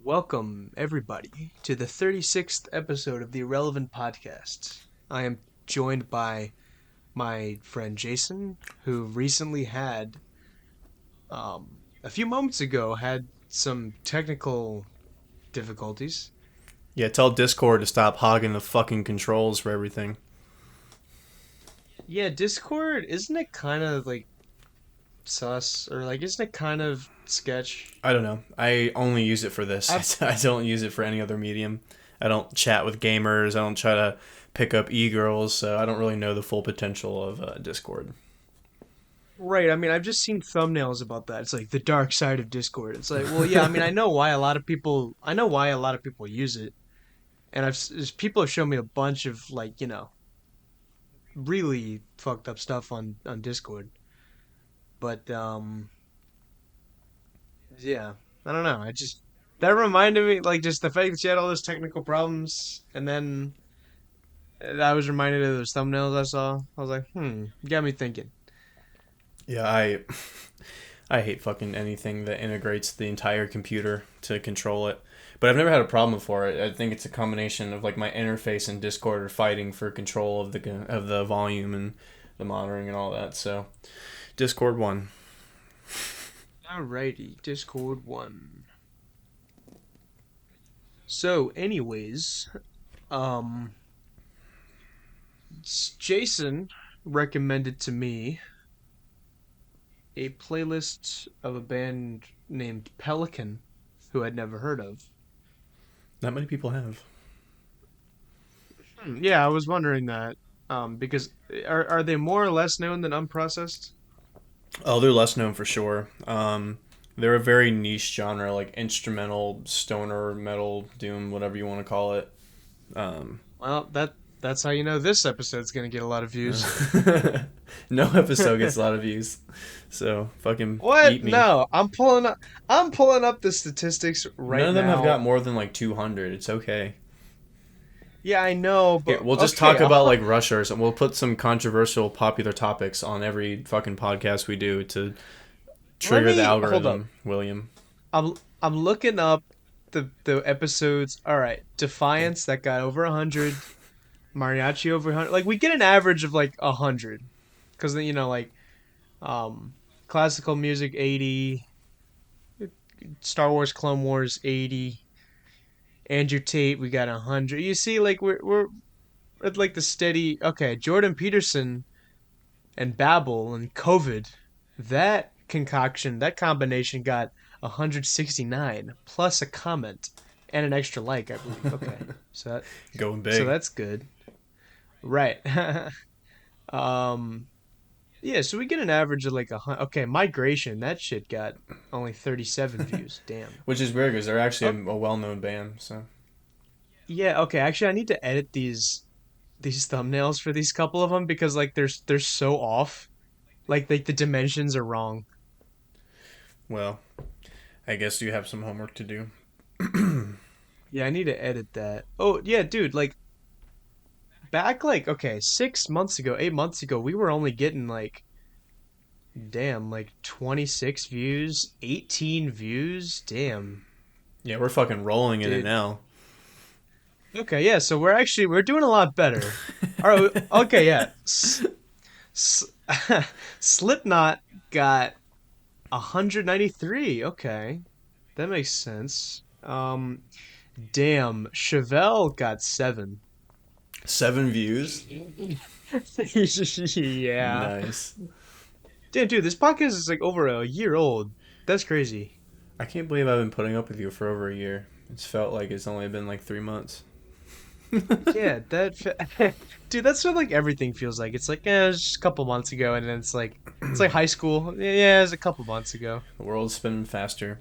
welcome everybody to the 36th episode of the Irrelevant Podcast. I am joined by my friend Jason, who recently a few moments ago, had some technical difficulties. Yeah, tell Discord to stop hogging the fucking controls for everything. Yeah, Discord, isn't it kind of like sus, or like, isn't it kind of sketch? I don't know. I only use it for I've this. I don't use it for any other medium. I don't chat with gamers. I don't try to pick up e-girls, so I don't really know the full potential of Discord. Right. I mean, I've just seen thumbnails about that. It's like the dark side of Discord. It's like, well, yeah. I mean, I know why a lot of people use it, and people have shown me a bunch of like, really fucked up stuff on Discord. But yeah, I don't know. I just that reminded me, like, just the fact that you had all those technical problems, and then I was reminded of those thumbnails I saw. I was like, you got me thinking. Yeah, I hate fucking anything that integrates the entire computer to control it. But I've never had a problem before. I think it's a combination of like my interface and Discord are fighting for control of the volume and the monitoring and all that. So Discord won. Alrighty, Discord one. So, anyways, um, Jason recommended to me a playlist of a band named Pelican, who I'd never heard of. Not many people have. Yeah, I was wondering that. Because are they more or less known than Unprocessed? Oh, they're less known for sure. They're a very niche genre, like instrumental, stoner, metal, doom, whatever you want to call it. Um, Well, that's how you know this episode's gonna get a lot of views. no episode gets a lot of views, so fucking What? eat me. No, I'm pulling up the statistics None right of them have got now. more than like 200. It's okay. Yeah, I know, Here, but we'll just okay. talk about like rushers, and we'll put some controversial, popular topics on every fucking podcast we do to Let trigger the me hold up. algorithm, William. I'm looking up the episodes. All right, Defiance that got over 100, Mariachi over 100. Like we get an average of like 100, because like um, classical music 80, Star Wars Clone Wars 80, Andrew Tate we got 100. You see, like we're at like the steady. Okay, Jordan Peterson and Babel and COVID, that combination got 169 plus a comment and an extra like, I believe. Okay, so Going so big. that's good, right? um, yeah. So we get an average of like Okay, Migration, that shit got only 37 views. Damn. Which is weird because they're actually Oh a well-known band. So yeah. Okay, actually, I need to edit these thumbnails for these couple of them because like they're so off. Like the dimensions are wrong. well, I guess you have some homework to do. Yeah, I need to edit that. Oh, yeah, dude, like back like okay, 6 months ago, 8 months ago, we were only getting like damn, like 26 views, 18 views. Damn. Yeah, we're fucking rolling in it Dude. now. Okay, yeah, so we're doing a lot better. All right, okay, yeah. S- Slipknot got 193. Okay. That makes sense. Damn, Chevelle got 7. 7 views. Yeah. Nice. Damn, dude, this podcast is like over a year old. That's crazy. I can't believe I've been putting up with you for over a year. It's felt like it's only been like 3 months. Yeah, dude, that's what like everything feels like. It's like, it's just a couple months ago, and then it's like high school. Yeah, it's a couple months ago. The world's spinning faster.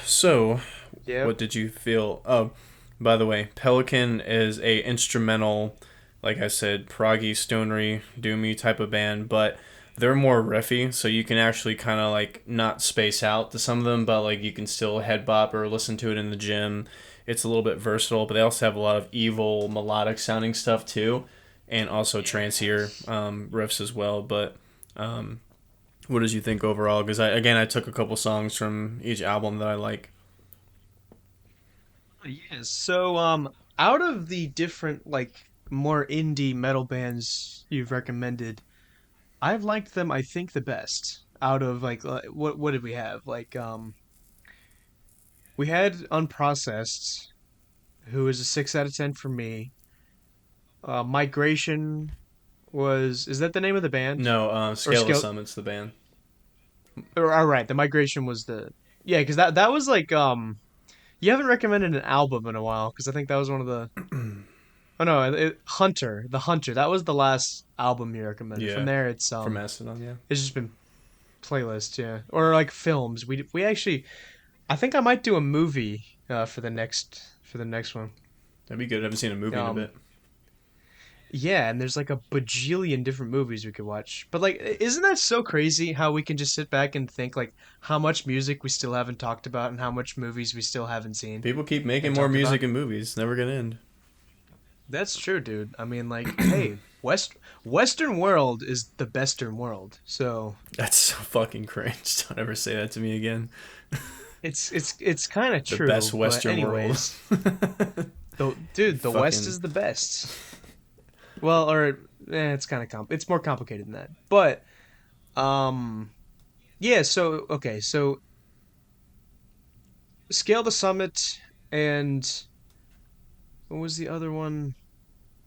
So, Yep. what did you feel? Oh, by the way, Pelican is a instrumental, like I said, proggy, stonery, doomy type of band, but they're more riffy, so you can actually kind of like not space out to some of them, but like you can still head bop or listen to it in the gym. It's a little bit versatile, but they also have a lot of evil melodic sounding stuff too, and also trancier riffs as well. But what did you think overall? Because I took a couple songs from each album that I like. Yes. So, out of the different like more indie metal bands you've recommended, I've liked them, I think, the best. Out of what did we have? We had Unprocessed, who is a 6 out of 10 for me. Migration was, is that the name of the band? No, Or Scale of the Skill? Summit's the band. Or all right, the Migration was the, yeah, because that was you haven't recommended an album in a while because I think that was one of the, oh no, Hunter, the Hunter, that was the last album you recommended. From Yeah, there, from Mastodon. Yeah, it's just been playlists, yeah, or like films. We actually, I think I might do a movie for the next one. that'd be good. I haven't seen a movie in a Um, bit. yeah, and there's like a bajillion different movies we could watch. But like, isn't that so crazy how we can just sit back and think like how much music we still haven't talked about and how much movies we still haven't seen People keep making and more talked about? music and movies. Never gonna end. That's true, dude. I mean, like, hey, Western world is the bestern world. So That's so fucking cringe. Don't ever say that to me again. it's kind of The best true. But Western world. anyways, dude, the West Fucking is the best. Well, or it's kind of it's more complicated than that. But um, yeah. So okay, so Scale the Summit and what was the other one?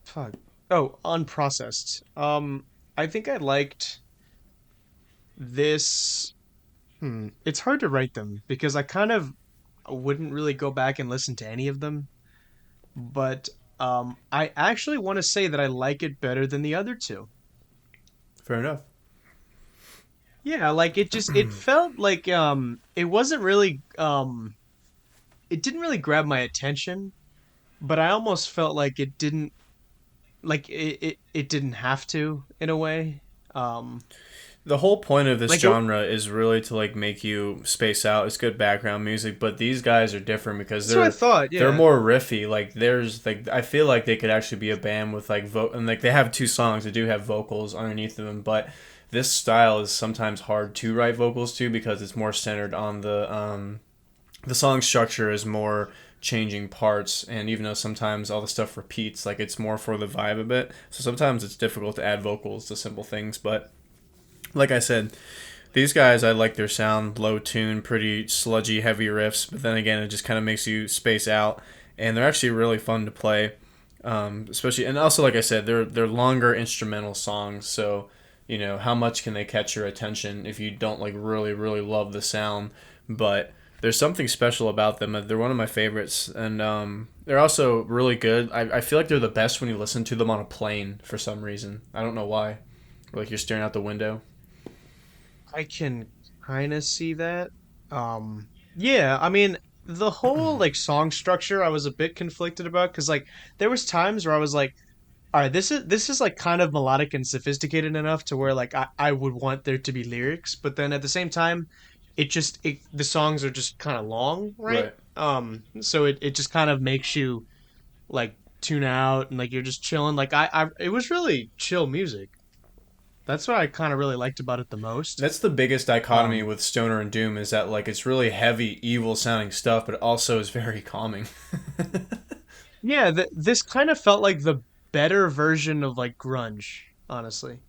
Fuck. Oh, Unprocessed. I think I liked this. It's hard to rate them because I kind of wouldn't really go back and listen to any of them. But I actually want to say that I like it better than the other two. fair enough. Yeah, like it felt like it wasn't really it didn't really grab my attention, but I almost felt like it didn't it didn't have to in a way. Um The whole point of this like it genre is really to like make you space out. It's good background music, but these guys are different because That's what I thought, they're yeah. more riffy. Like there's like I feel like they could actually be a band with like and like they have two songs that do have vocals underneath of them, but this style is sometimes hard to write vocals to because it's more centered on the song structure is more changing parts, and even though sometimes all the stuff repeats, like it's more for the vibe a bit, so sometimes it's difficult to add vocals to simple things. But like I said, these guys, I like their sound, low tune, pretty sludgy, heavy riffs, but then again it just kind of makes you space out, and they're actually really fun to play. Especially, and also like I said, they're longer instrumental songs, so you know how much can they catch your attention if you don't like really love the sound. But there's something special about them. They're one of my favorites, and they're also really good. I feel like they're the best when you listen to them on a plane for some reason. I don't know why. Like you're staring out the window. I can kind of see that. Yeah, I mean, the whole like song structure I was a bit conflicted about cuz like there was times where I was like, all right, this is like kind of melodic and sophisticated enough to where like I would want there to be lyrics, but then at the same time, the songs are just kind of long, right? Right. So it just kind of makes you like tune out and like you're just chilling. Like it was really chill music. That's what I kind of really liked about it the most. That's the biggest dichotomy Um, with stoner and doom is that like it's really heavy, evil sounding stuff, but it also is very calming. yeah, this kind of felt like the better version of like grunge, honestly.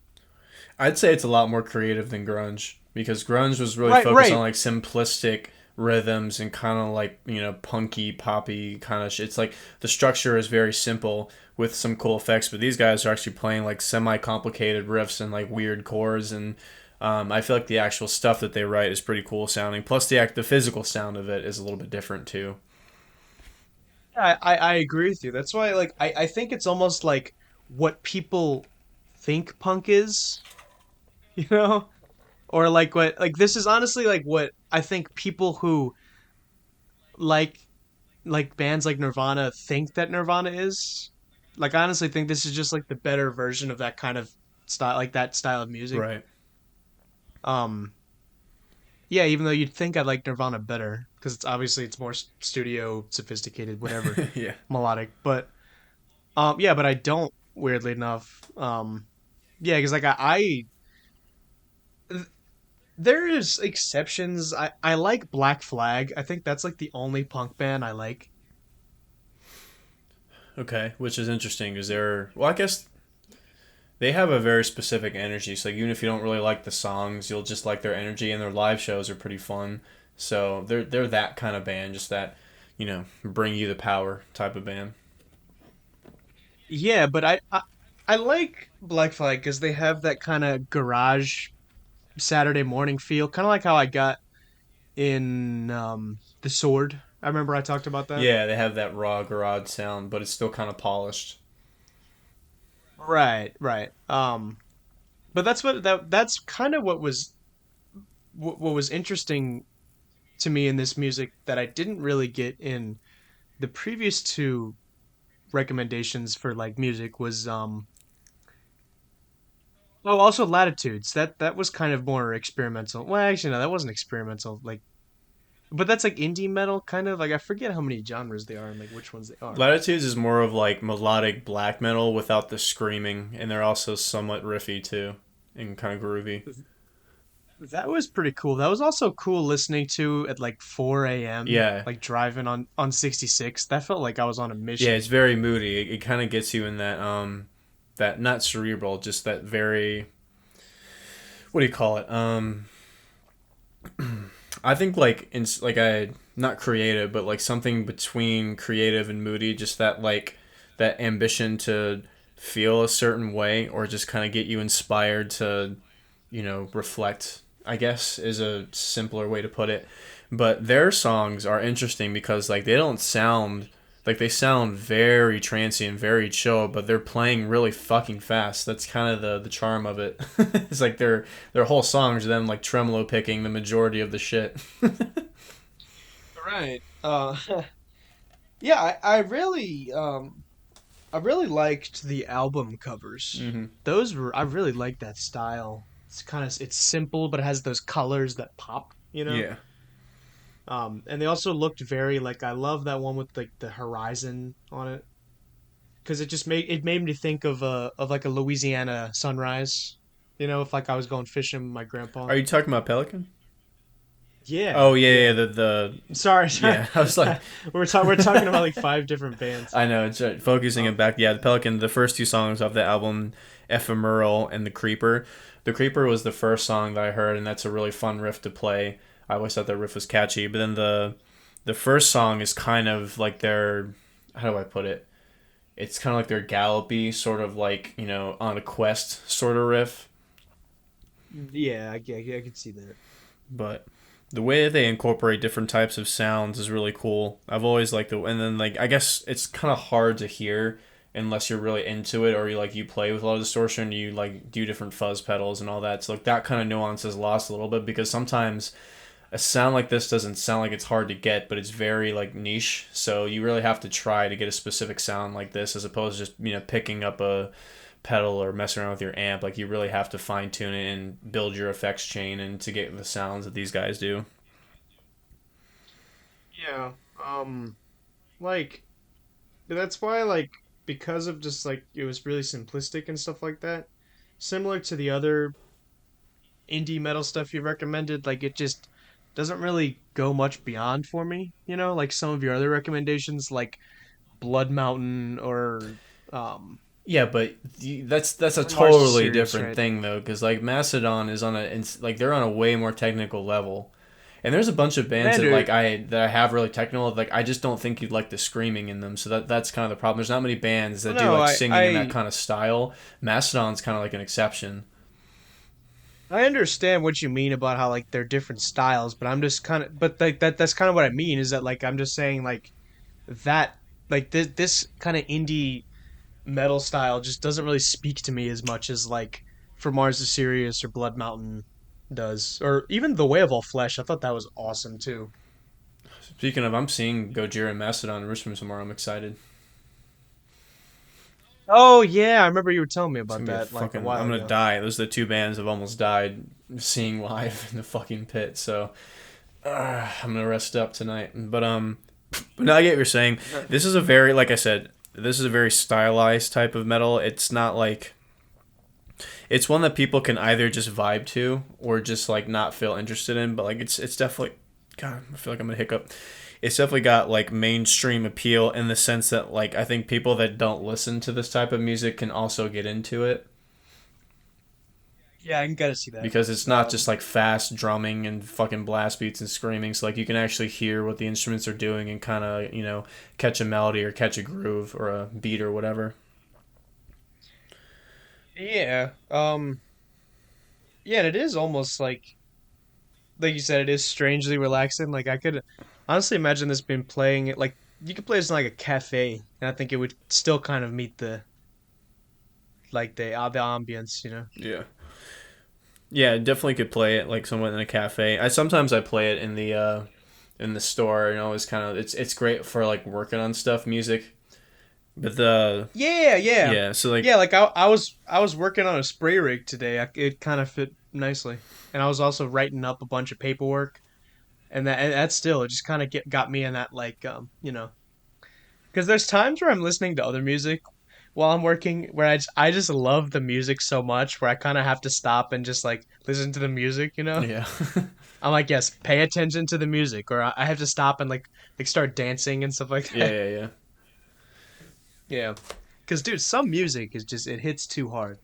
I'd say it's a lot more creative than grunge because grunge was really Right, focused on right. like simplistic rhythms and kind of like punky poppy kind of shit. It's like the structure is very simple with some cool effects, but these guys are actually playing like semi complicated riffs and like weird chords, and I feel like the actual stuff that they write is pretty cool sounding. Plus the physical sound of it is a little bit different too. I agree with you. That's why like I think it's almost like what people think punk is, you know? Or like what like this is honestly like what I think people who like like bands like Nirvana think that Nirvana is. Like I honestly think this is just like the better version of that kind of style, like that style of music. Right. Um yeah, even though you'd think I'd like Nirvana better because it's more studio sophisticated whatever, Yeah. melodic, but yeah, but I don't weirdly enough. Yeah, because like there is exceptions. I like Black Flag. I think that's like the only punk band I like. Okay, which is interesting because well, I guess they have a very specific energy. So even if you don't really like the songs, you'll just like their energy, and their live shows are pretty fun. So they're that kind of band, just that, bring you the power type of band. Yeah, but I like Black Flag because they have that kind of garage Saturday morning feel, kind of like how I got in The Sword. I remember I talked about that. Yeah, they have that raw garage sound, but it's still kind of polished. Right, right. But that's kind of what was interesting to me in this music that I didn't really get in the previous two recommendations for like music was oh, also Latitudes. That was kind of more experimental. Well, actually no, that wasn't experimental. Like but that's like indie metal kind of. Like I forget how many genres they are and like which ones they are. Latitudes is more of like melodic black metal without the screaming, and they're also somewhat riffy too, and kind of groovy. That was pretty cool. That was also cool listening to at like 4 a.m. Yeah, like driving on 66. That felt like I was on a yeah, it's mission. very moody. It kind of gets you in that not cerebral, just that very, what do you call it? I think like I not creative, but like something between creative and moody, just that ambition to feel a certain way, or just kind of get you inspired to, reflect, I guess, is a simpler way to put it. But their songs are interesting because like they don't sound like they sound very trancy and very chill, but they're playing really fucking fast. That's kind of the charm of it. It's like their whole songs are them like tremolo picking the majority of the shit. Right. Yeah, I really liked the album covers. Hmm. Those were I really like that style. It's simple but it has those colors that pop, you know? Yeah. And they also looked very like I love that one with like the horizon on it because it made me think of like a Louisiana sunrise. You know, if like I was going fishing with my grandpa. Are you talking about Pelican? Oh Yeah, yeah, yeah. yeah. The Sorry, sorry. yeah. I was like, We're talking about like five different bands. I know it's focusing it Um, back. Yeah, the Pelican. The first two songs of the album, Ephemeral and the Creeper. The Creeper was the first song that I heard, and that's a really fun riff to play. I always thought that riff was catchy. But then the first song is kind of like their, how do I put it? It's kind of like their gallopy, sort of like, on a quest sort of riff. yeah, I can see that. But the way that they incorporate different types of sounds is really cool. I've always liked and then like I guess it's kind of hard to hear unless you're really into it, or you play with a lot of distortion, you like do different fuzz pedals and all that. So like that kind of nuance is lost a little bit because sometimes a sound like this doesn't sound like it's hard to get, but it's very like niche. So you really have to try to get a specific sound like this as opposed to just picking up a pedal or messing around with your amp. Like you really have to fine tune it and build your effects chain and to get the sounds that these guys do. Yeah. Like that's why like because of just like it was really simplistic and stuff like that. Similar to the other indie metal stuff you recommended, like it just doesn't really go much beyond for me, you know, like some of your other recommendations like Blood Mountain um Yeah, but that's a or Mars is totally Serious, different right? thing though, because like Macedon is like they're on a way more technical level, and there's a bunch of bands that Commander, I have really technical. Like I just don't think you'd like the screaming in them, so that's kind of the problem. There's not many bands well, that do no, like singing in that kind of style. Macedon's kind of like an exception. I understand what you mean about how like they're different styles, but I'm just kind of but like that's kind of what I mean is that like I'm just saying like that like this kind of indie metal style just doesn't really speak to me as much as like For Mars is Serious or Blood Mountain does, or even The Way of All Flesh. I thought that was awesome too. Speaking of, I'm seeing Gojira and Macedon in Richmond tomorrow. I'm excited. Oh yeah, I remember you were telling me It's about gonna be a that like a fucking. while I'm gonna ago. die. Those are the two bands I've almost died seeing live in the fucking pit. So I'm gonna rest up tonight. But now I get what you're saying. This is a very, like I said, this is a very stylized type of metal. It's not like it's one that people can either just vibe to or just like not feel interested in. But like it's definitely, God, I feel like I'm gonna hiccup. it's definitely got like mainstream appeal in the sense that like I think people that don't listen to this type of music can also get into it Yeah, I can kind of see that. because it's not just Um, like fast drumming and fucking blast beats and screaming. So like you can actually hear what the instruments are doing and kind of catch a melody or catch a groove or a beat or whatever. yeah. Yeah, and it is almost like you said, it is strangely relaxing. Like I could honestly imagine this being playing it like you could play this in like a cafe, and I think it would still kind of meet the ambience, you know. Yeah. Yeah, definitely could play it like someone in a cafe. I play it in the store, and always kind of it's great for like working on stuff, music. But the Yeah, yeah, yeah, so like yeah. Like I was working on a spray rig today. It kind of fit nicely, and I was also writing up a bunch of paperwork, and that still it just kind of got me in that because there's times where I'm listening to other music while I'm working where I just love the music so much where I kind of have to stop and just like listen to the music, you know? yeah. I'm like, yes, pay attention to the music, or I have to stop and like start dancing and stuff like Yeah, that. yeah, yeah. Yeah. Cuz dude, some music is just it hits too hard.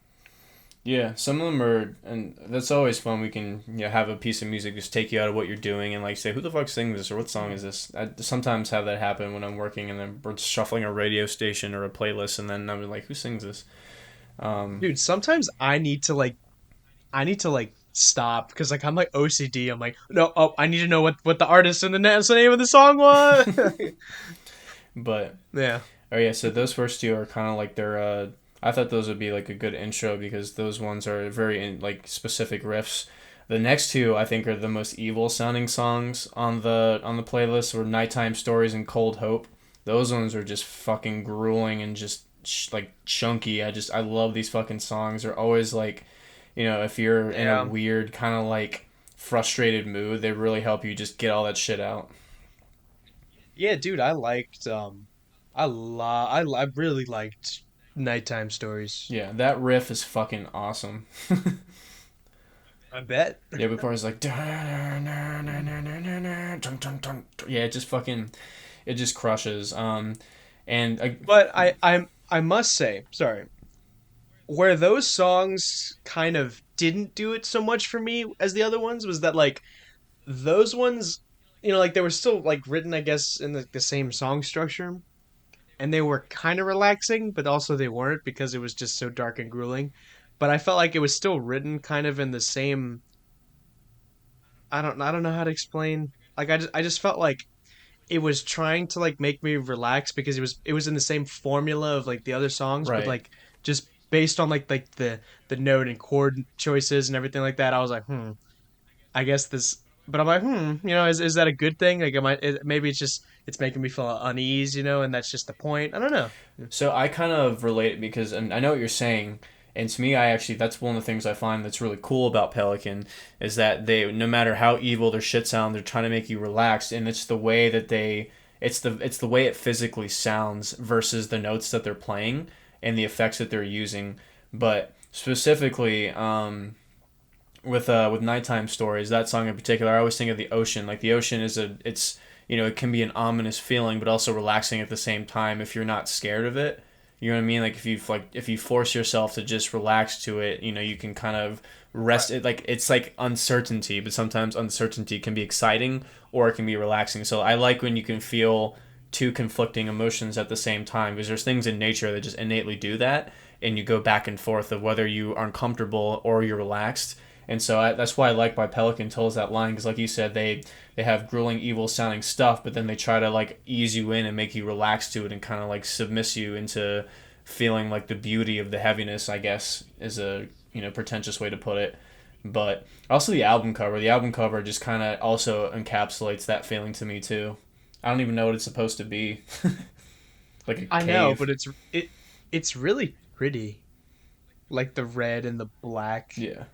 Yeah, some of them are, and that's always fun. We can have a piece of music just take you out of what you're doing and like say, who the fuck sings this or what song is this? I sometimes have that happen when I'm working and then we're shuffling a radio station or a playlist, and then I'm like, who sings this? Um, Dude, sometimes I need to stop because like I'm like OCD. I'm like, no, oh, I need to know what the artist and the name of the song was. but Yeah. oh yeah, so those first two are kind of like they're. I thought those would be like a good intro because those ones are very like specific riffs. The next two I think are the most evil sounding songs on the playlist were Nighttime Stories and Cold Hope. Those ones are just fucking grueling and just like chunky. I love these fucking songs. They're always like, if you're in a Yeah. weird kind of like frustrated mood, they really help you just get all that shit out. Yeah, dude, I really liked Nighttime Stories. Yeah, that riff is fucking awesome. I bet. Yeah, before it's like yeah, it just fucking it just crushes. And But I must say, sorry, where those songs kind of didn't do it so much for me as the other ones was that like those ones, like they were still like written, I guess, in the same song structure, and they were kind of relaxing, but also they weren't because it was just so dark and grueling. But I felt like it was still written kind of in the same. I don't know how to explain. Like I just felt like it was trying to like make me relax because it was in the same formula of like the other songs, but right. like just based on like the note and chord choices and everything like that. I was like, I guess this. But I'm like, is that a good thing? Like, maybe it's making me feel unease, and that's just the point. I don't know. So I kind of relate because and I know what you're saying. And to me, I actually that's one of the things I find that's really cool about Pelican is that they no matter how evil their shit sound, they're trying to make you relaxed, and it's the way that it's the way it physically sounds versus the notes that they're playing and the effects that they're using. But specifically, with Nighttime Stories, that song in particular, I always think of the ocean. Like the ocean it can be an ominous feeling, but also relaxing at the same time if you're not scared of it. You know what I mean? If you force yourself to just relax to it, you can kind of rest Right. it. Like it's like uncertainty, but sometimes uncertainty can be exciting or it can be relaxing. So I like when you can feel two conflicting emotions at the same time because there's things in nature that just innately do that, and you go back and forth of whether you are uncomfortable or you're relaxed. And so that's why I like why Pelican tells that line because, like you said, they have grueling, evil sounding stuff, but then they try to like ease you in and make you relax to it and kind of like submiss you into feeling like the beauty of the heaviness. I guess is a pretentious way to put it, but also the album cover. The album cover just kind of also encapsulates that feeling to me too. I don't even know what it's supposed to be, like a I know, cave. but it's really pretty, like the red and the black. Yeah.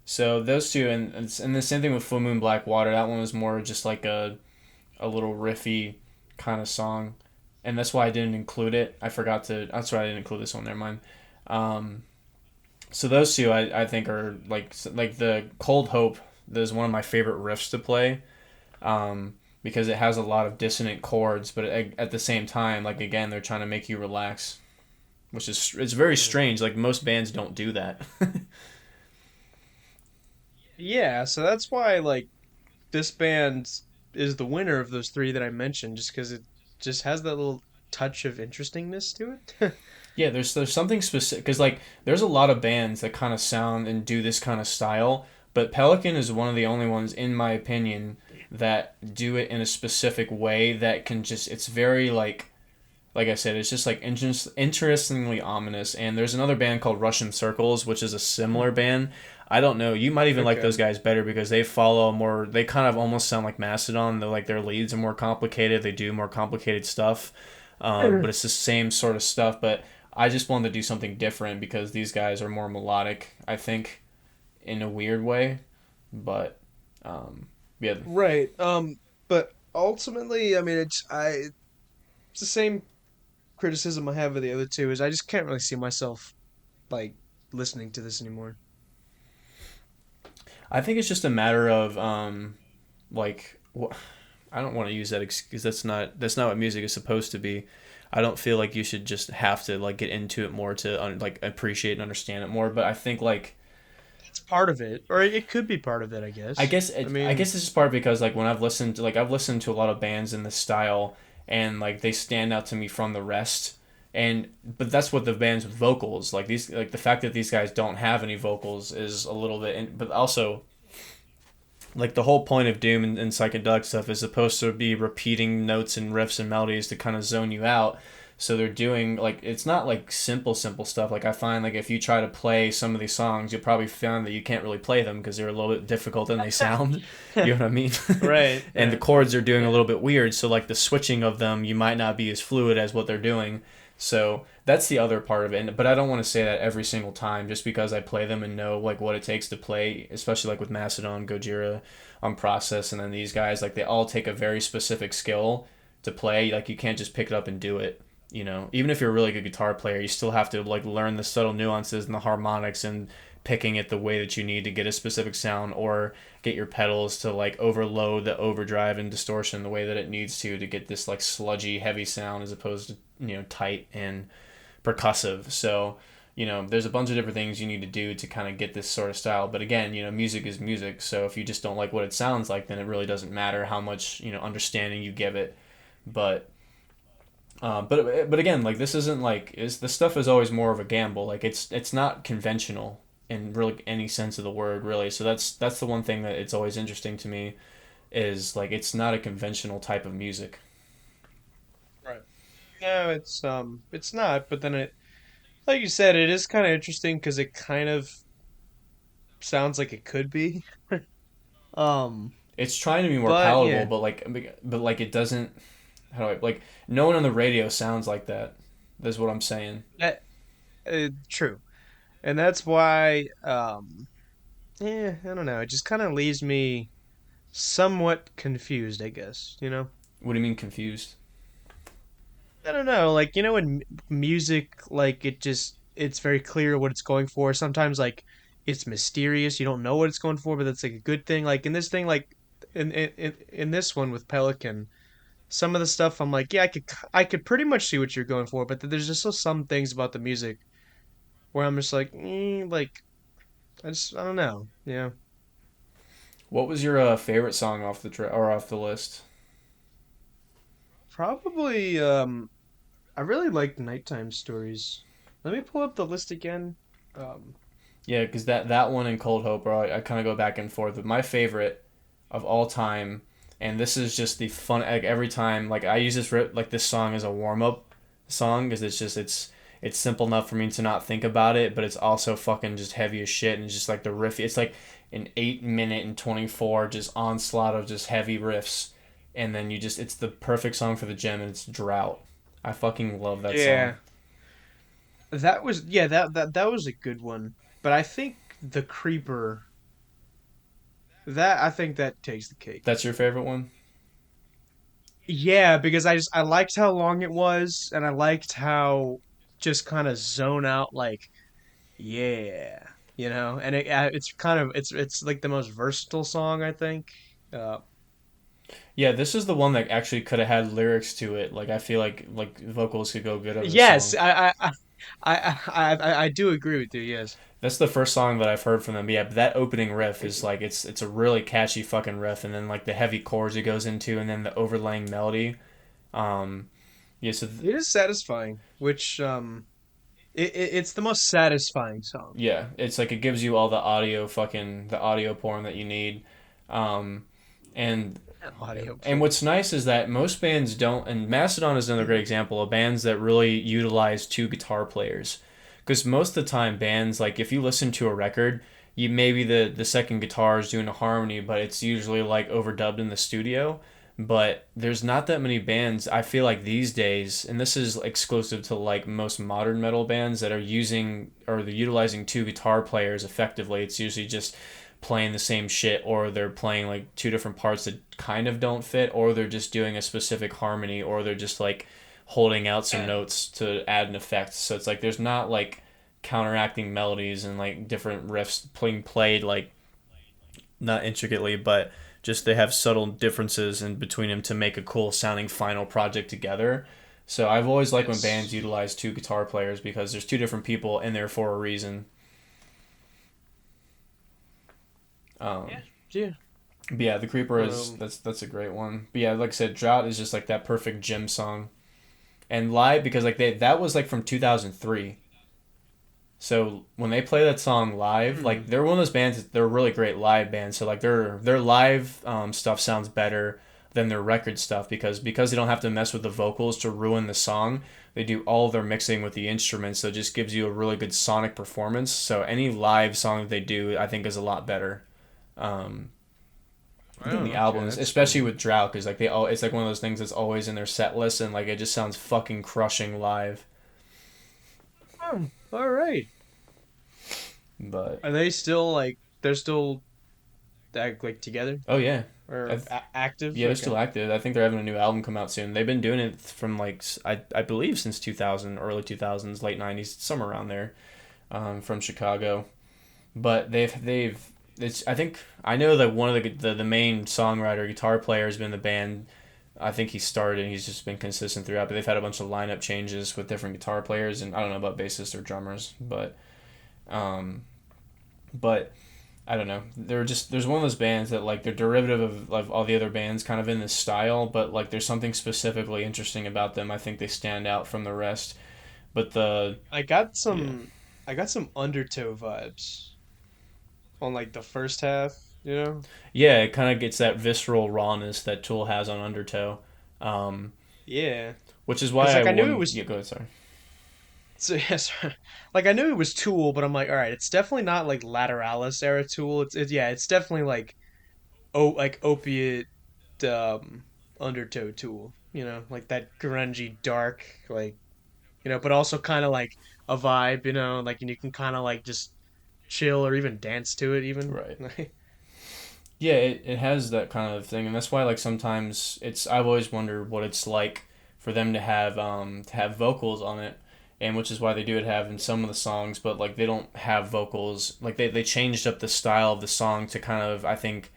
So those two, and the same thing with Full Moon Black Water. That one was more just like a little riffy kind of song, and that's why I didn't include it. I forgot to. That's why I didn't include this one. Never mind. Um, so those two, I think are like the Cold Hope. That is one of my favorite riffs to play. because it has a lot of dissonant chords, but at the same time, like again, they're trying to make you relax, which is it's very Mm. strange. Like most bands don't do that. Yeah, so that's why like this band is the winner of those three that I mentioned, just because it just has that little touch of interestingness to it. Yeah, there's something specific because like there's a lot of bands that kind of sound and do this kind of style, but Pelican is one of the only ones, in my opinion, that do it in a specific way that can just it's very like I said, it's just like interestingly ominous. And there's another band called Russian Circles, which is a similar band. I don't know. You might even like Okay. those guys better because they follow more. They kind of almost sound like Mastodon. They're like their leads are more complicated. They do more complicated stuff, but it's the same sort of stuff. But I just wanted to do something different because these guys are more melodic. I think in a weird way, but yeah, Right. But ultimately, I mean, it's the same criticism I have of the other two is I just can't really see myself like listening to this anymore. I think it's just a matter of like I don't want to use that excuse. That's not what music is supposed to be. I don't feel like you should just have to like get into it more to like appreciate and understand it more. But I think like It's part of it, or it could be part of it, I I guess. guess I I mean, guess this is part because like when I've listened to a lot of bands in this style and like they stand out to me from the rest. And but that's what the bands with vocals like these like the fact that these guys don't have any vocals is a little bit but also like the whole point of doom and psychedelic stuff is supposed to be repeating notes and riffs and melodies to kind of zone you out, so they're doing like it's not like simple stuff. Like I find like if you try to play some of these songs you'll probably find that you can't really play them because they're a little bit difficult and they sound you know what I mean. right, And the right. chords are doing a little bit weird, so like the switching of them you might not be as fluid as what they're doing. So that's the other part of it. But I don't want to say that every single time just because I play them and know like what it takes to play, especially like with Macedon, Gojira, on Process, and then these guys like they all take a very specific skill to play. Like you can't just pick it up and do it. You know, even if you're a really good guitar player, you still have to like learn the subtle nuances and the harmonics and picking it the way that you need to get a specific sound or get your pedals to like overload the overdrive and distortion the way that it needs to get this like sludgy heavy sound as opposed to tight and percussive. So there's a bunch of different things you need to do to kind of get this sort of style. But again, music is music. So if you just don't like what it sounds like, then it really doesn't matter how much understanding you give it. But but again, like this isn't like is the stuff is always more of a gamble. Like it's not conventional in really any sense of the word, really. So that's the one thing that it's always interesting to me is like it's not a conventional type of music. Right. No, it's not. But then like you said, it is kind of interesting because it kind of sounds like it could be. Um, It's trying to be more but palatable, yeah, but it doesn't. How do I like? No one on the radio sounds like that. That's what I'm saying. that true, and that's why yeah, I don't know. It just kind of leaves me somewhat confused, I guess. You know. What do you mean confused? I don't know, like in music, like it's very clear what it's going for. Sometimes like it's mysterious, you don't know what it's going for, but that's like a good thing. Like in this thing, like in this one with Pelican, some of the stuff I'm like, yeah, I could pretty much see what you're going for, but there's just still some things about the music where I'm just like, like I don't know, yeah. What was your favorite song off the or off the list? Probably I really like nighttime stories. Let me pull up the list again. Um, Yeah, because that one and Cold Hope are I kind of go back and forth. But my favorite of all time, and this is just the fun. Like every time, like I use this song as a warm up song because it's simple enough for me to not think about it, but it's also fucking just heavy as shit and just like the riff. It's like an 8 minute and 24 just onslaught of just heavy riffs, and then it's the perfect song for the gym and it's Drought. I fucking love that song. yeah. That was yeah, that was a good one. But I think the creeper that I think that takes the cake. That's your favorite one? Yeah, because I liked how long it was and I liked how just kind of zone out like yeah, and it's kind of it's like the most versatile song I think. Uh Yeah, this is the one that actually could have had lyrics to it. Like I feel like vocals could go good on this Yes, song. I do agree with you. Yes, That's the first song that I've heard from them. But yeah, that opening riff is like it's a really catchy fucking riff, and then like the heavy chords it goes into, and then the overlaying melody. Um, yeah, so it is satisfying. Which it's the most satisfying song. yeah, it's like it gives you all the audio porn that you need. Um, and Audio and porn. what's nice is that most bands don't, and Mastodon is another great example of bands that really utilize two guitar players. Because most of the time, bands, like if you listen to a record, you maybe the second guitar is doing a harmony, but it's usually like overdubbed in the studio. But there's not that many bands, I feel like these days, and this is exclusive to like most modern metal bands that are using or they're utilizing two guitar players effectively. It's usually just playing the same shit, or they're playing like two different parts that kind of don't fit, or they're just doing a specific harmony, or they're just like holding out some notes to add an effect. So it's like there's not like counteracting melodies and like different riffs being played like not intricately, but just they have subtle differences in between them to make a cool sounding final project together. So I've always liked when bands Yes. utilize two guitar players because there's two different people in there for a reason. Yeah. Um, Yeah. but yeah, the Creeper is Um. that's a great one. But yeah, like I said, Drought is just like that perfect gym song. And live because like they that was like from 2003. So when they play that song live, like Hmm. they're one of those bands. They're a really great live band. So like their live stuff sounds better than their record stuff because they don't have to mess with the vocals to ruin the song. They do all of their mixing with the instruments, so it just gives you a really good sonic performance. So any live song that they do, I think, is a lot better than the Oh, okay, albums, that's especially cool. with Drought, because like they all it's like one of those things that's always in their set list, and like it just sounds fucking crushing live. Oh, all right. But Are they still like they're still like together oh yeah, or active? yeah, they're Okay. still active. I think they're having a new album come out soon. They've been doing it from like I believe since 2000, early 2000s, late 90s, somewhere around there, from Chicago. But they've it's I think I know that one of the main songwriter guitar player has been in the band. I think he started and he's just been consistent throughout. But they've had a bunch of lineup changes with different guitar players, and I don't know about bassists or drummers, um, but I don't know. They're just there's one of those bands that like they're derivative of all the other bands, kind of in this style, but like there's something specifically interesting about them. I think they stand out from the rest. But the I got yeah some I got some undertow vibes on like the first half, you know? yeah, it kind of gets that visceral rawness that Tool has on Undertow, um, Yeah. which is why Cause I like I knew it wouldn't. was Yeah, go ahead. Sorry. so yes, like I knew it was Tool, but I'm like, all right, it's definitely not like Lateralis era Tool. Yeah, it's definitely like like opiate um undertow Tool, you know, like that grungy dark like, but also kind of like a vibe, like and you can kind of like just chill or even dance to it even. Right. Yeah, it has that kind of thing, and that's why like sometimes it's I've always wondered what it's like for them to have vocals on it, and which is why they do it have in some of the songs, but like they don't have vocals. Like they changed up the style of the song to kind of I think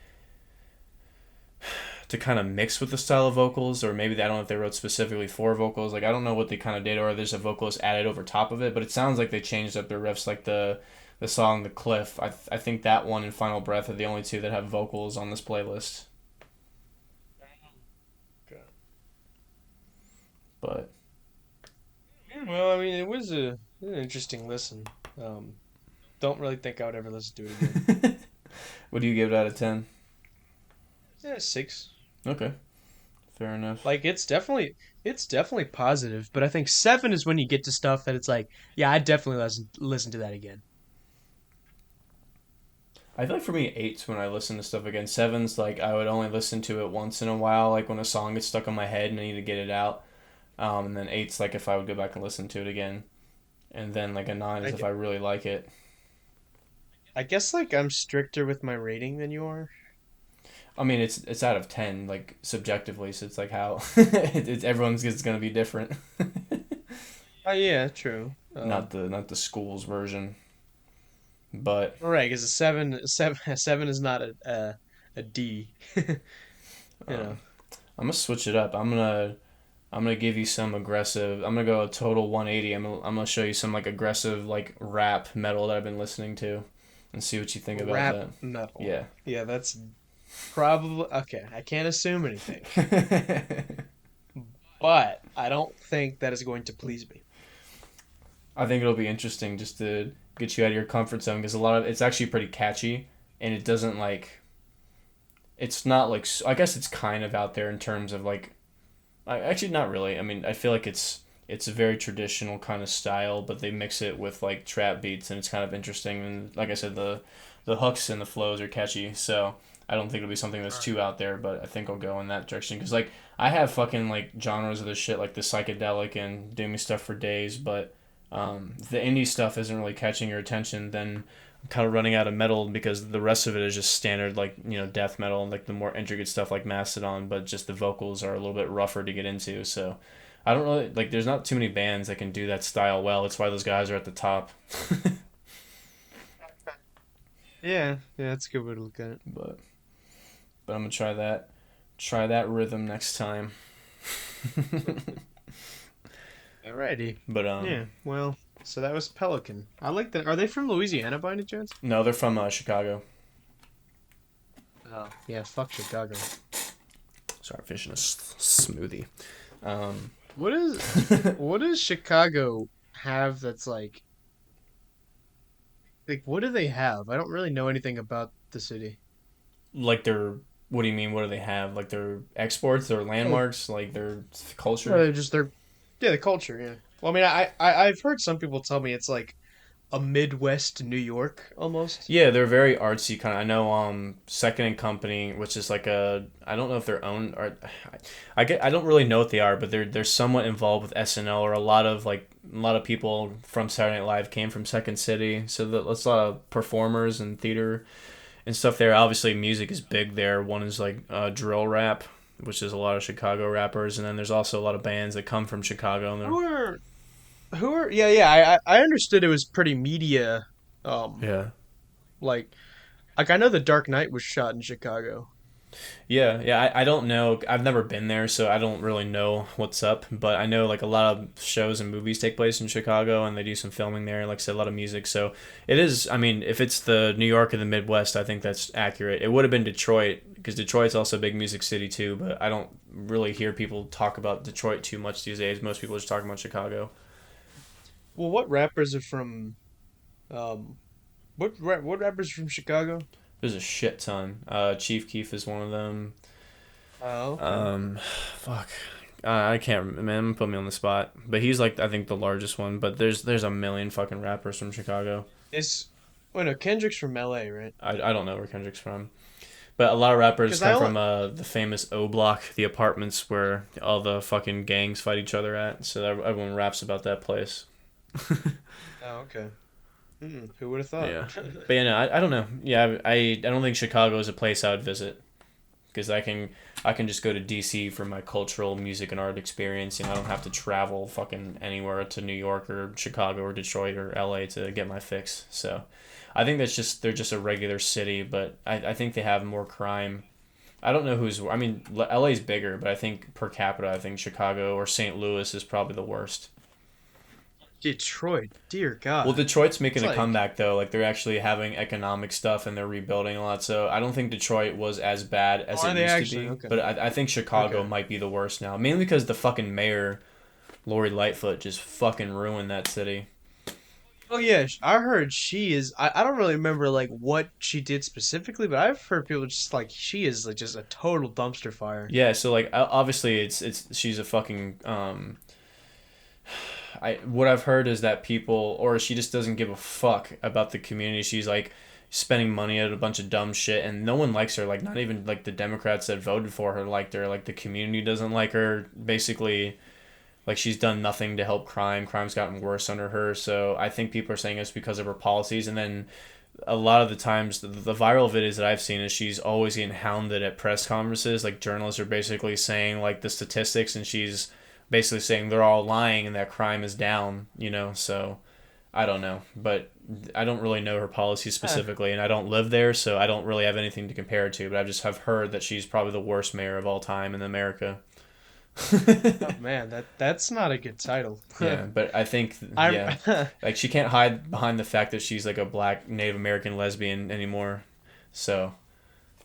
to kind of mix with the style of vocals, or maybe I don't know if they wrote specifically for vocals. Like I don't know what they kind of did, or there's a vocalist added over top of it. But it sounds like they changed up their riffs, like the song "The Cliff." I think that one and "Final Breath" are the only two that have vocals on this playlist. Okay. But Yeah, well, I mean, an interesting listen. Um, don't really think I would ever listen to it again. what do you give it out of 10? Yeah, 6. Okay, fair enough. Like it's definitely positive, but I think 7 is when you get to stuff that it's like, yeah, I definitely listen to that again. I feel like for me, eight's when I listen to stuff again. Seven's like I would only listen to it once in a while, like when a song gets stuck in my head and I need to get it out. And then eight's like if I would go back and listen to it again. And then like a nine I, is if gue- I really like it. I guess like I'm stricter with my rating than you are. I mean, it's out of 10, like subjectively, so it's like how it's everyone's is gonna be different. Oh yeah, true. Not the school's version, but Right, because a seven, a seven is not a D. You know, I'm gonna switch it up. I'm gonna give you some aggressive. I'm gonna go a total 180. I'm gonna show you some like aggressive like rap metal that I've been listening to, and see what you think about rap that. metal. Yeah. Yeah, that's probably okay. I can't assume anything, but I don't think that is going to please me. I think it'll be interesting just to get you out of your comfort zone because a lot of it's actually pretty catchy and it doesn't like it's not like I guess it's kind of out there in terms of like actually not really. I mean, I feel like it's a very traditional kind of style, but they mix it with like trap beats and it's kind of interesting and like I said the hooks and the flows are catchy. So, I don't think it'll be something that's too out there, but I think I'll go in that direction cuz like I have fucking like genres of this shit like the psychedelic and do me stuff for days, but if the indie stuff isn't really catching your attention, then I'm kind of running out of metal because the rest of it is just standard like death metal and like the more intricate stuff like Mastodon, but just the vocals are a little bit rougher to get into. So I don't really like. There's not too many bands that can do that style well. That's why those guys are at the top. Yeah, yeah, that's a good way to look at it. but but I'm gonna try that rhythm next time. Alrighty. but Yeah. Well, so that was Pelican. I like that. Are they from Louisiana by any chance? no, they're from Chicago. Oh. Yeah. Fuck Chicago. Sorry, fishing a smoothie. Um, What is what does Chicago have that's like what do they have? I don't really know anything about the city. like their what do you mean? What do they have? Like their exports, their Oh, landmarks, like their no, culture. they're just their yeah, the culture, yeah. Well, I mean, I've heard some people tell me it's like a Midwest New York almost. Yeah, they're very artsy kind of. I know Second and Company, which is like a I don't know if they're owned or I don't really know what they are, but they're somewhat involved with SNL or a lot of people from Saturday Night Live came from Second City, so that's a lot of performers and theater and stuff there. Obviously, music is big there. One is like drill rap, which is a lot of Chicago rappers, and then there's also a lot of bands that come from Chicago. And Who are who are yeah, yeah, I understood it was pretty media yeah, like I know The Dark Knight was shot in Chicago. yeah. I don't know. I've never been there, so I don't really know what's up. But I know like a lot of shows and movies take place in Chicago, and they do some filming there. Like I said, a lot of music. So it is. I mean, if it's the New York or the Midwest, I think that's accurate. It would have been Detroit because Detroit's also a big music city too. But I don't really hear people talk about Detroit too much these days. Most people are just talking about Chicago. Well, what rappers are from um what rappers are from Chicago? There's a shit ton. Chief Keef is one of them. Oh, okay. Um, fuck. I can't remember. Man, put me on the spot. But he's like I think the largest one. But there's a million fucking rappers from Chicago. Is Wait, no, Kendrick's from LA, right? I don't know where Kendrick's from. But a lot of rappers Because I come only from the famous O Block, the apartments where all the fucking gangs fight each other at. So everyone raps about that place. Oh, okay. Who would have thought? Yeah. But yeah, no, I don't know. Yeah, I don't think Chicago is a place I would visit because I can just go to DC for my cultural music and art experience. I don't have to travel fucking anywhere to New York or Chicago or Detroit or LA to get my fix. So I think they're just a regular city, but I think they have more crime. I don't know who's I mean LA's bigger, but I think per capita I think Chicago or St. Louis is probably the worst. Detroit, dear Well, God. Detroit's It's making a like, comeback though. Like they're actually having economic stuff and they're rebuilding a lot. So I don't think Detroit was as bad oh, as it are they used to actually? be. Okay. But I think Chicago Okay. might be the worst now, mainly because the fucking mayor Lori Lightfoot just fucking ruined that city. Oh yeah, I heard she is. I don't really remember like what she did specifically, but I've heard people just like she is like just a total dumpster fire. Yeah, so like obviously it's she's a fucking I what I've heard is that people or she just doesn't give a fuck about the community. She's like spending money at a bunch of dumb shit and no one likes her. Like not even like the Democrats that voted for her liked her. Like the community doesn't like her. Basically, like she's done nothing to help crime. Crime's gotten worse under her. So I think people are saying it's because of her policies. And then a lot of the times the viral videos that I've seen is she's always getting hounded at press conferences. Like journalists are basically saying like the statistics and she's basically saying they're all lying and that crime is down, So I don't know. But I don't really know her policy Eh, specifically, and I don't live there, so I don't really have anything to compare it to. But I just have heard that she's probably the worst mayor of all time in America. oh man, that's not a good title. Yeah, but I think I'm yeah, like she can't hide behind the fact that she's like a black Native American lesbian anymore. So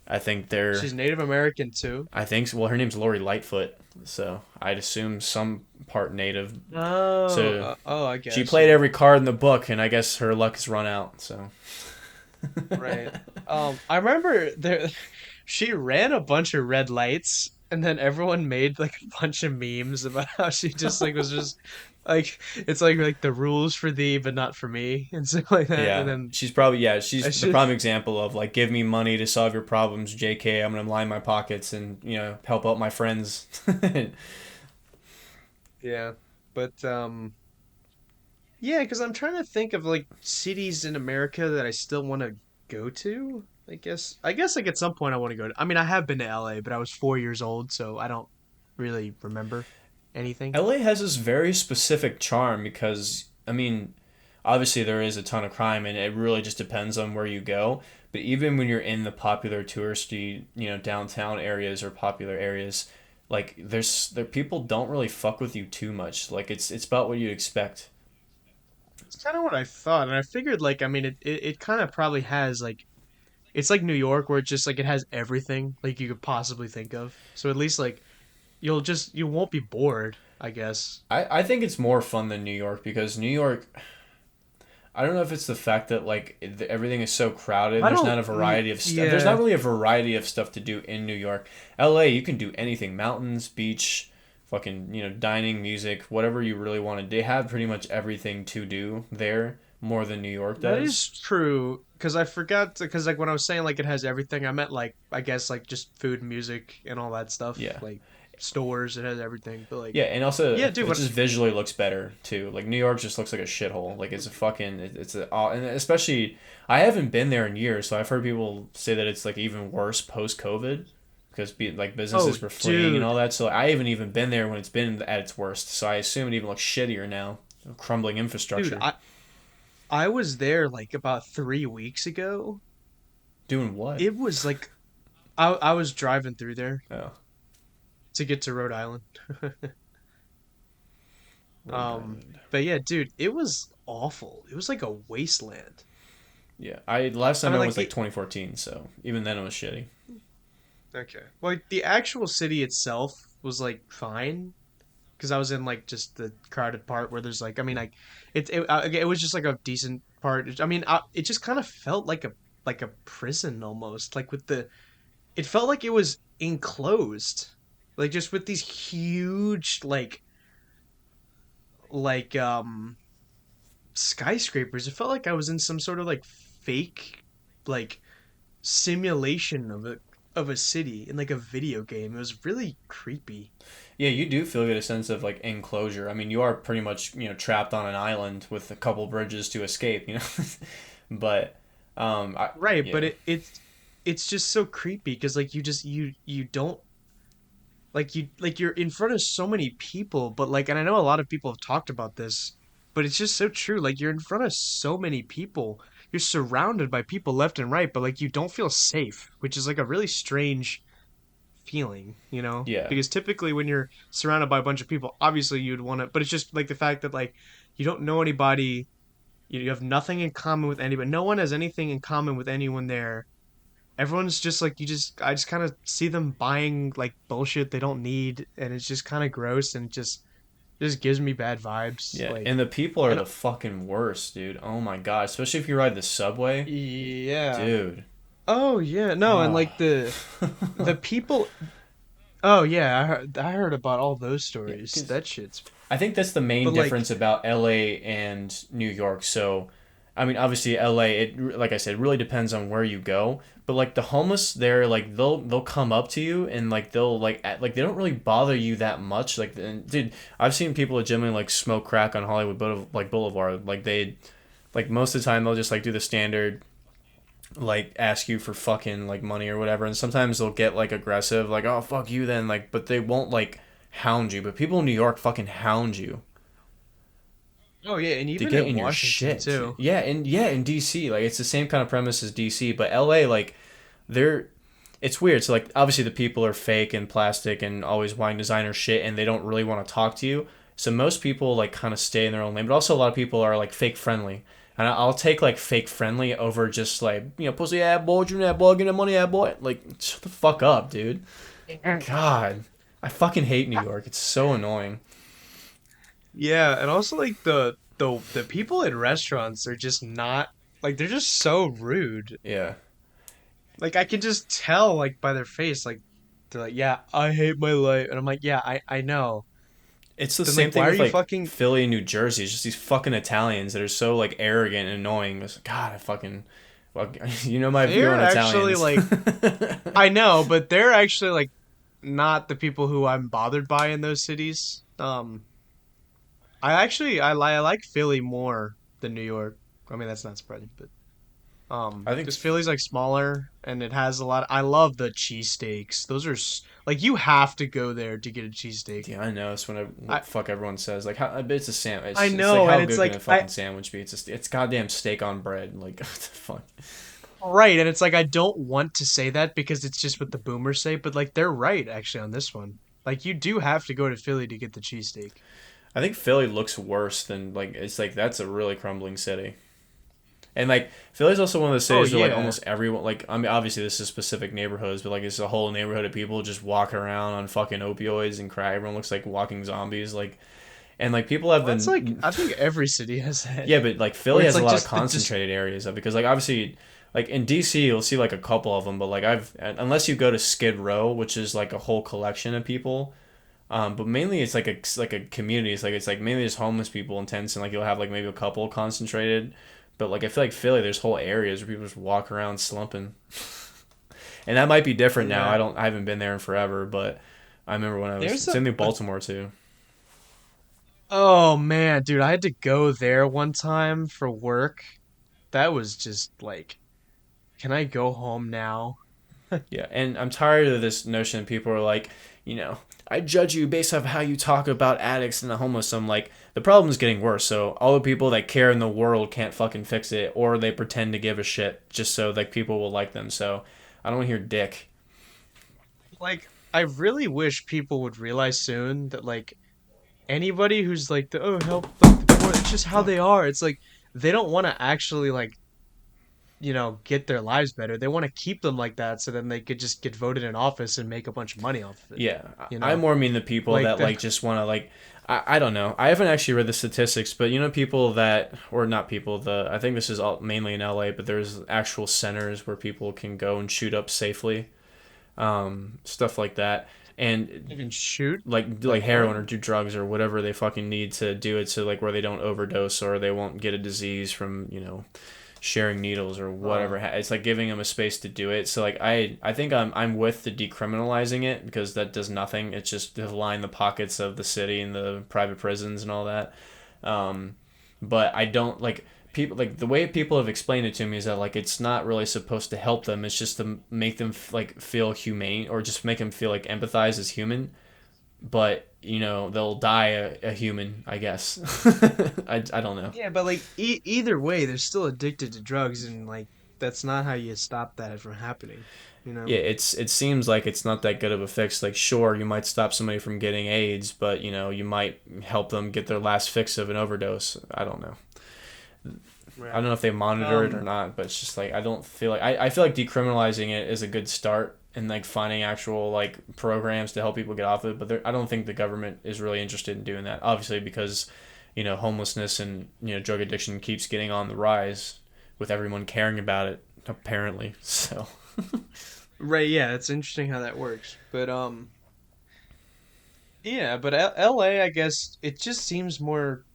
I think they're she's Native American too. I think well her name's Lori Lightfoot, so I'd assume some part Native. Oh, So oh, I she guess, played yeah. every card in the book, and I guess her luck has run out. So Right. I remember there she ran a bunch of red lights and then everyone made like a bunch of memes about how she just like was just like it's like the rules for thee but not for me and stuff like that. And yeah, then she's probably yeah she's I the should prime example of like give me money to solve your problems, J.K. I'm gonna line my pockets and help out my friends. yeah. But yeah, because I'm trying to think of like cities in America that I still want to go to. I guess like at some point I want to go to. I mean, I have been to LA, but I was 4 years old, so I don't really remember anything. LA has this very specific charm because I mean, obviously there is a ton of crime and it really just depends on where you go. But even when you're in the popular touristy, downtown areas or popular areas, like there people don't really fuck with you too much. Like it's about what you expect. It's kind of what I thought, and I figured like I mean it kind of probably has like it's like New York where it just like it has everything like you could possibly think of. So at least like you won't be bored, I guess. I think it's more fun than New York because New York I don't know if it's the fact that like everything is so crowded and I there's don't. not a variety of stuff. There's not Yeah, really a variety of stuff to do in New York. LA, you can do anything: mountains, beach, fucking dining, music, whatever you really want to. They have pretty much everything to do there more than New York that is does. true. Because I forgot. Because like when I was saying like it has everything, I meant like I guess like just food, music, and all that stuff. Yeah. Like stores, it has everything. But like Yeah, and also yeah, dude. it What? just visually looks better too. Like New York just looks like a shithole. Like it's a fucking it's a and especially I haven't been there in years, so I've heard people say that it's like even worse post COVID because like Oh, businesses were fleeing and dude, all that. So I haven't even been there when it's been at its worst. So I assume it even looks shittier now. Crumbling dude. infrastructure. I was there like about 3 weeks ago. Doing what? It was like I was driving through there Oh, to get to Rhode Island. Rhode Island. But yeah, dude, it was awful. It was like a wasteland. Yeah, I last I time I mean, went like was like the 2014. So even then it was shitty. okay, like the actual city itself was like fine because I was in like just the crowded part where there's like I mean like it was just like a decent part. I mean, it just kind of felt like a prison almost. Like with the it felt like it was enclosed, like just with these huge like skyscrapers. It felt like I was in some sort of like fake like simulation of a city in like a video game. It was really creepy. Yeah, you do feel get a sense of like enclosure. I mean, you are pretty much trapped on an island with a couple bridges to escape. But Right, but yeah, it's just so creepy because like you don't like you're in front of so many people, but like and I know a lot of people have talked about this, but it's just so true. Like you're in front of so many people. You're surrounded by people left and right, but like you don't feel safe, which is like a really strange feeling, you know? yeah, Because typically when you're surrounded by a bunch of people, obviously you'd want to, but it's just like the fact that like you don't know anybody, you have nothing in common with anybody. No one has anything in common with anyone there. Everyone's just like I just kind of see them buying like bullshit they don't need and it's just kind of gross and just gives me bad vibes yeah. like And the people are and the fucking worst, dude. Oh my god, especially if you ride the subway, yeah. dude. Oh yeah, no, and Ah. like the people. Oh yeah, I heard about all those Yeah, stories. because That shit's. I think that's the main But like, difference about LA and New York. So, I mean, obviously LA, like I said, really depends on where you go. But like the homeless there, like they'll come up to you and like they'll like they don't really bother you that much. Like, and, dude, I've seen people legitimately like smoke crack on Hollywood Boulevard. Like they, like most of the time they'll just like do the standard like ask you for fucking like money or whatever, and sometimes they'll get like aggressive, like oh fuck you then, like but they won't like hound you. But people in New York fucking hound you. Oh yeah, and to even get in in your Washington shit. too. Yeah, and yeah, in DC, like it's the same kind of premise as DC, but LA, like they're it's weird. So like obviously the people are fake and plastic and always wanting designer shit, and they don't really want to talk to you. So most people like kind of stay in their own lane, but also a lot of people are like fake friendly. And I'll take like fake friendly over just like pussy ass boy, you that boy, get the money, ass boy. Like shut the fuck up, dude. God, I fucking hate New York. It's so annoying. Yeah, and also like the people in restaurants are just not like they're just so rude. Yeah, Like I can just tell like by their face like they're like, "Yeah, I hate my life." And I'm like, "Yeah, I know." it's the Then same like thing why are with you like fucking Philly and New Jersey. It's just these fucking Italians that are so like arrogant and annoying. It's, God, I fucking, well, you know my view they're on actually Italians. like I know, but they're actually like not the people who I'm bothered by in those cities. I like Philly more than New York. I mean, that's not surprising, but I think, because Philly's like smaller and it has a lot. I love the cheesesteaks. Those are like you have to go there to get a cheesesteak. yeah, I know. It's what I the fuck everyone says. Like, how, it's a sandwich. I It's like know, and how it's good can like a fucking sandwich be? It's goddamn steak on bread. Like, what the fuck? right, and it's like I don't want to say that because it's just what the boomers say, but like they're right actually on this one. Like you do have to go to Philly to get the cheesesteak. I think Philly looks worse than like it's like that's a really crumbling city. And like Philly's also one of the Oh cities where like yeah. almost everyone like I mean obviously this is specific neighborhoods, but like it's a whole neighborhood of people just walking around on fucking opioids and crack. Everyone looks like walking zombies. Like and like people have Well, that's like the I think every city has that. yeah, but like Where Philly it's has a like lot of just the just concentrated areas of because like obviously like in DC you'll see like a couple of them, but like I've unless you go to Skid Row, which is like a whole collection of people. But mainly it's like a community. It's like mainly just homeless people in tents, and like you'll have like maybe a couple concentrated. But like I feel like Philly, there's whole areas where people just walk around slumping, and that might be different now. yeah. I haven't been there in forever, but I remember when I was. There's Same thing with Baltimore too. oh man, dude, I had to go there one time for work. That was just like, can I go home now? Yeah, and I'm tired of this notion that people are like, I judge you based off how you talk about addicts and the homeless. I'm like, the problem is getting worse. So all the people that care in the world can't fucking fix it, or they pretend to give a shit just so like people will like them. So I don't want to hear dick. Like, I really wish people would realize soon that like anybody who's like the oh help like the poor, it's just how they Fuck. are. It's like they don't want to actually like get their lives better. They want to keep them like that so then they could just get voted in office and make a bunch of money off of it. Yeah, You I know, more mean the people like that the like just want to like. I don't know. I haven't actually read the statistics, but people that or not people. The I think this is all mainly in LA, but there's actual centers where people can go and shoot up safely, stuff like that, you and can shoot like like what? heroin or do drugs or whatever they fucking need to do it so like where they don't overdose or they won't get a disease from sharing needles or whatever. Oh, It's like giving them a space to do it. So like I think I'm with the decriminalizing it because that does nothing. It's just to line the pockets of the city and the private prisons and all that. Um, but I don't like people like the way people have explained it to me is that like it's not really supposed to help them. It's just to make them like feel humane or just make them feel like empathize as human. But they'll die a human, I guess. I don't know. yeah, but like either way, they're still addicted to drugs, and like that's not how you stop that from happening. You know? Yeah, it seems like it's not that good of a fix. Like, sure, you might stop somebody from getting AIDS, but you might help them get their last fix of an overdose. I don't know. I don't Right. know if they monitor it or Um. not, but it's just like I don't feel like I feel like decriminalizing it is a good start and like finding actual like programs to help people get off it. But I don't think the government is really interested in doing that. Obviously, because homelessness and drug addiction keeps getting on the rise with everyone caring about it apparently. So. Right. Yeah, it's interesting how that works, but yeah, but LA, I guess it just seems more.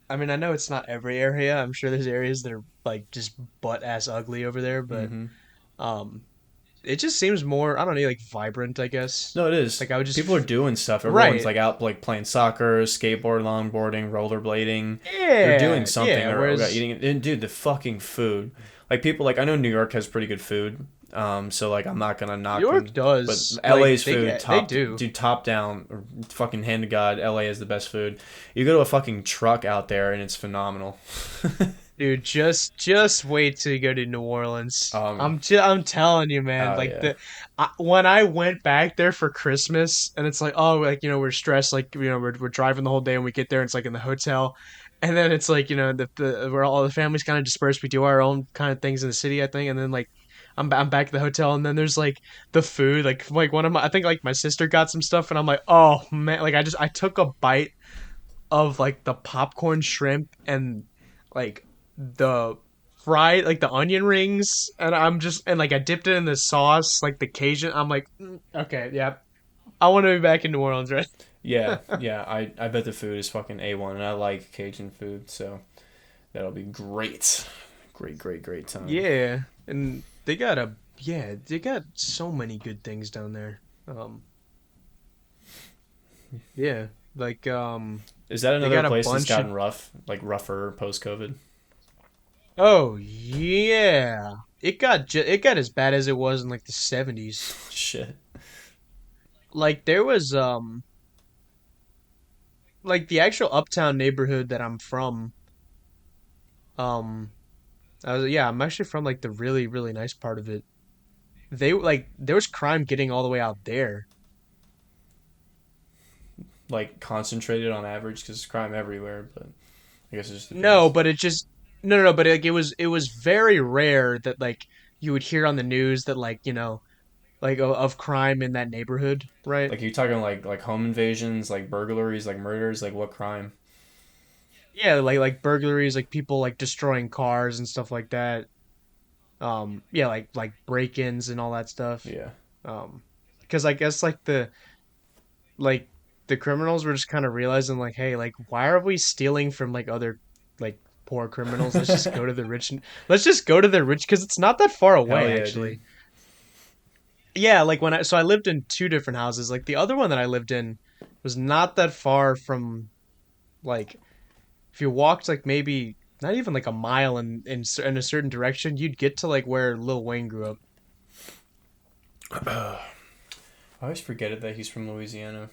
I mean, I know it's not every area. I'm sure there's areas that are like just butt ass ugly over there, but Mm-hmm. um, it just seems more. I don't know, like vibrant. I guess. No, it is. Like I would just People are doing stuff. Everyone's right. like out like playing soccer, skateboard, longboarding, rollerblading. They're doing Yeah, something. yeah. They're Whereas eating. And dude, the fucking food. Like people like I know New York has pretty good food. So like I'm not gonna New knock York them, but does like LA's food they top do. dude top down, or fucking hand to God, LA is the best food. You go to a fucking truck out there and it's phenomenal. Dude, just wait till you go to New Orleans. um, I'm telling you, man. oh Like yeah, when I went back there for Christmas, and it's like, oh, like we're stressed, like we're driving the whole day, and we get there, and it's like in the hotel, and then it's like the where all the families kind of dispersed. We do our own kind of things in the city, I think, and then like I'm back at the hotel, and then there's like the food, like one of my I think like my sister got some stuff, and I'm like, oh man, like I took a bite of like the popcorn shrimp and like the fried like the onion rings, and I'm just and like I dipped it in the sauce like the Cajun. I'm like, okay, yeah, I want to be back in New Orleans, right? yeah, yeah. I bet the food is fucking A1, and I like Cajun food, so that'll be great, great time. Yeah, and they got so many good things down there. Um, yeah, like Is that they another got a place that's bunch of gotten rough, like rougher post COVID? oh yeah, it got as bad as it was in like the 70s. Shit. Like there was like the actual uptown neighborhood that I'm from. Um, I'm actually from like the really nice part of it. They like there was crime getting all the way out there. Like concentrated on average because it's crime everywhere, but I guess it just No, depends. but it just no, but like it was very rare that like you would hear on the news that like like of crime in that neighborhood, right? Like you talking like home invasions, like burglaries, like murders, like what crime? Yeah, like burglaries, like people like destroying cars and stuff like that. Yeah, like break-ins and all that stuff. Yeah. Um, because I guess like the criminals were just kind of realizing like, hey, like why are we stealing from like other like poor criminals? Let's just go to the rich and let's just go to the rich because it's not that far Hell away yeah, dude. actually. Yeah, like I lived in two different houses. Like the other one that I lived in was not that far from like if you walked like maybe not even like a mile in a certain direction, you'd get to like where Lil Wayne grew up. I always forget it that he's from Louisiana.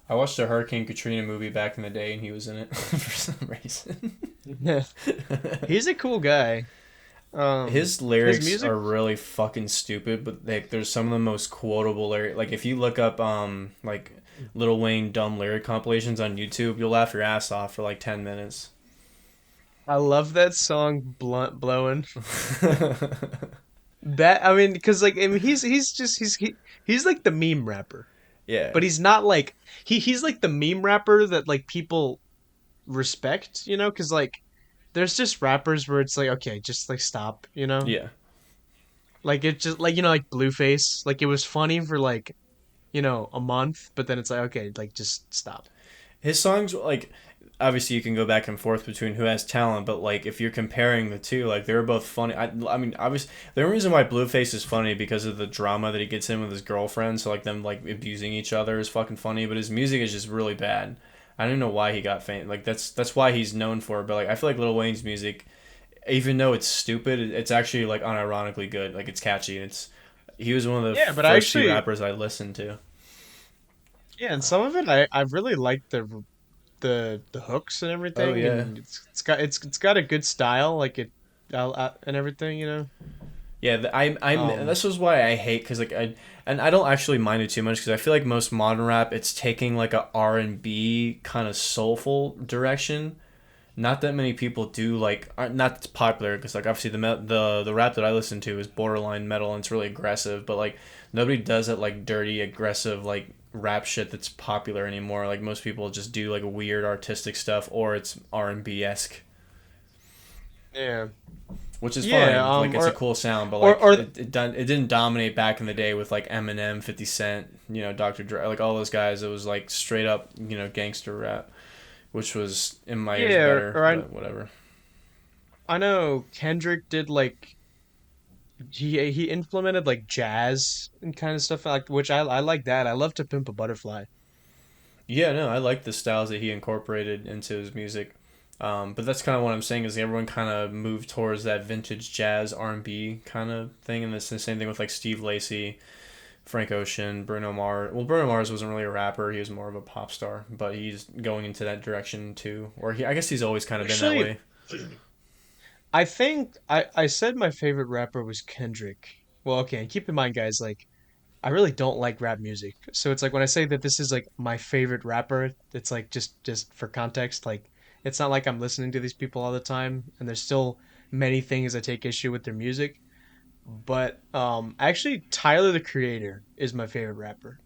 I watched a Hurricane Katrina movie back in the day, and he was in it for some reason. Yeah, he's a cool guy. His His lyrics music. are really fucking stupid, but like there's some of the most quotable lyrics. Like if you look up like Lil Wayne dumb lyric compilations on YouTube, you'll laugh your ass off for like 10 minutes. I love that song "Blunt Blowing." That I mean, because like I mean, he's just he's like the meme rapper, Yeah, but he's not like he's like the meme rapper that like people respect, because like there's just rappers where it's like okay, just like stop, yeah. like it just like like Blueface, like it was funny for like a month, but then it's like okay, like just stop. His songs like obviously you can go back and forth between who has talent, but like if you're comparing the two, like they're both funny. I mean, obviously the only reason why Blueface is funny because of the drama that he gets in with his girlfriend. So like them like abusing each other is fucking funny, but his music is just really bad. I don't know why he got famous. Like that's why he's known for it. But like I feel like Lil Wayne's music, even though it's stupid, it's actually like unironically good. Like it's catchy. It's he was one of the Yeah, but I first few actually rappers I listened to. yeah, and some of it I really like the hooks and Oh everything, yeah. and it's got a good style, like it and everything, Yeah, I'm. Um, This was why I hate because like I don't actually mind it too much because I feel like most modern rap it's taking like a R&B kind of soulful direction. Not that many people do like not that's popular because like obviously the rap that I listen to is borderline metal and it's really aggressive, but like nobody does it like dirty aggressive like rap shit that's popular anymore. Like most people just do like weird artistic stuff or it's R&B esque, yeah, which is yeah, fine. Like it's a cool sound, but like or it didn't dominate back in the day with like Eminem, 50 Cent, Dr. Dre, like all those guys. It was like straight up, gangster rap, which was in my ears yeah, better, or but whatever. I know Kendrick did like he implemented like jazz and kind of stuff like which I like that. I love to pimp a butterfly. Yeah, no, I like the styles that he incorporated into his music. But that's kind of what I'm saying is everyone kind of moved towards that vintage jazz R&B kind of thing, and it's the same thing with like Steve Lacy, Frank Ocean, Bruno Mars. Well, Bruno Mars wasn't really a rapper; he was more of a pop star, but he's going into that direction too. Or I guess he's always kind of been that Actually, way. I think I said my favorite rapper was Kendrick. Well, okay, and keep in mind, guys, like I really don't like rap music. So it's like when I say that this is like my favorite rapper, it's like just for context, like it's not like I'm listening to these people all the time, and there's still many things I take issue with their music. But actually Tyler the Creator is my favorite rapper.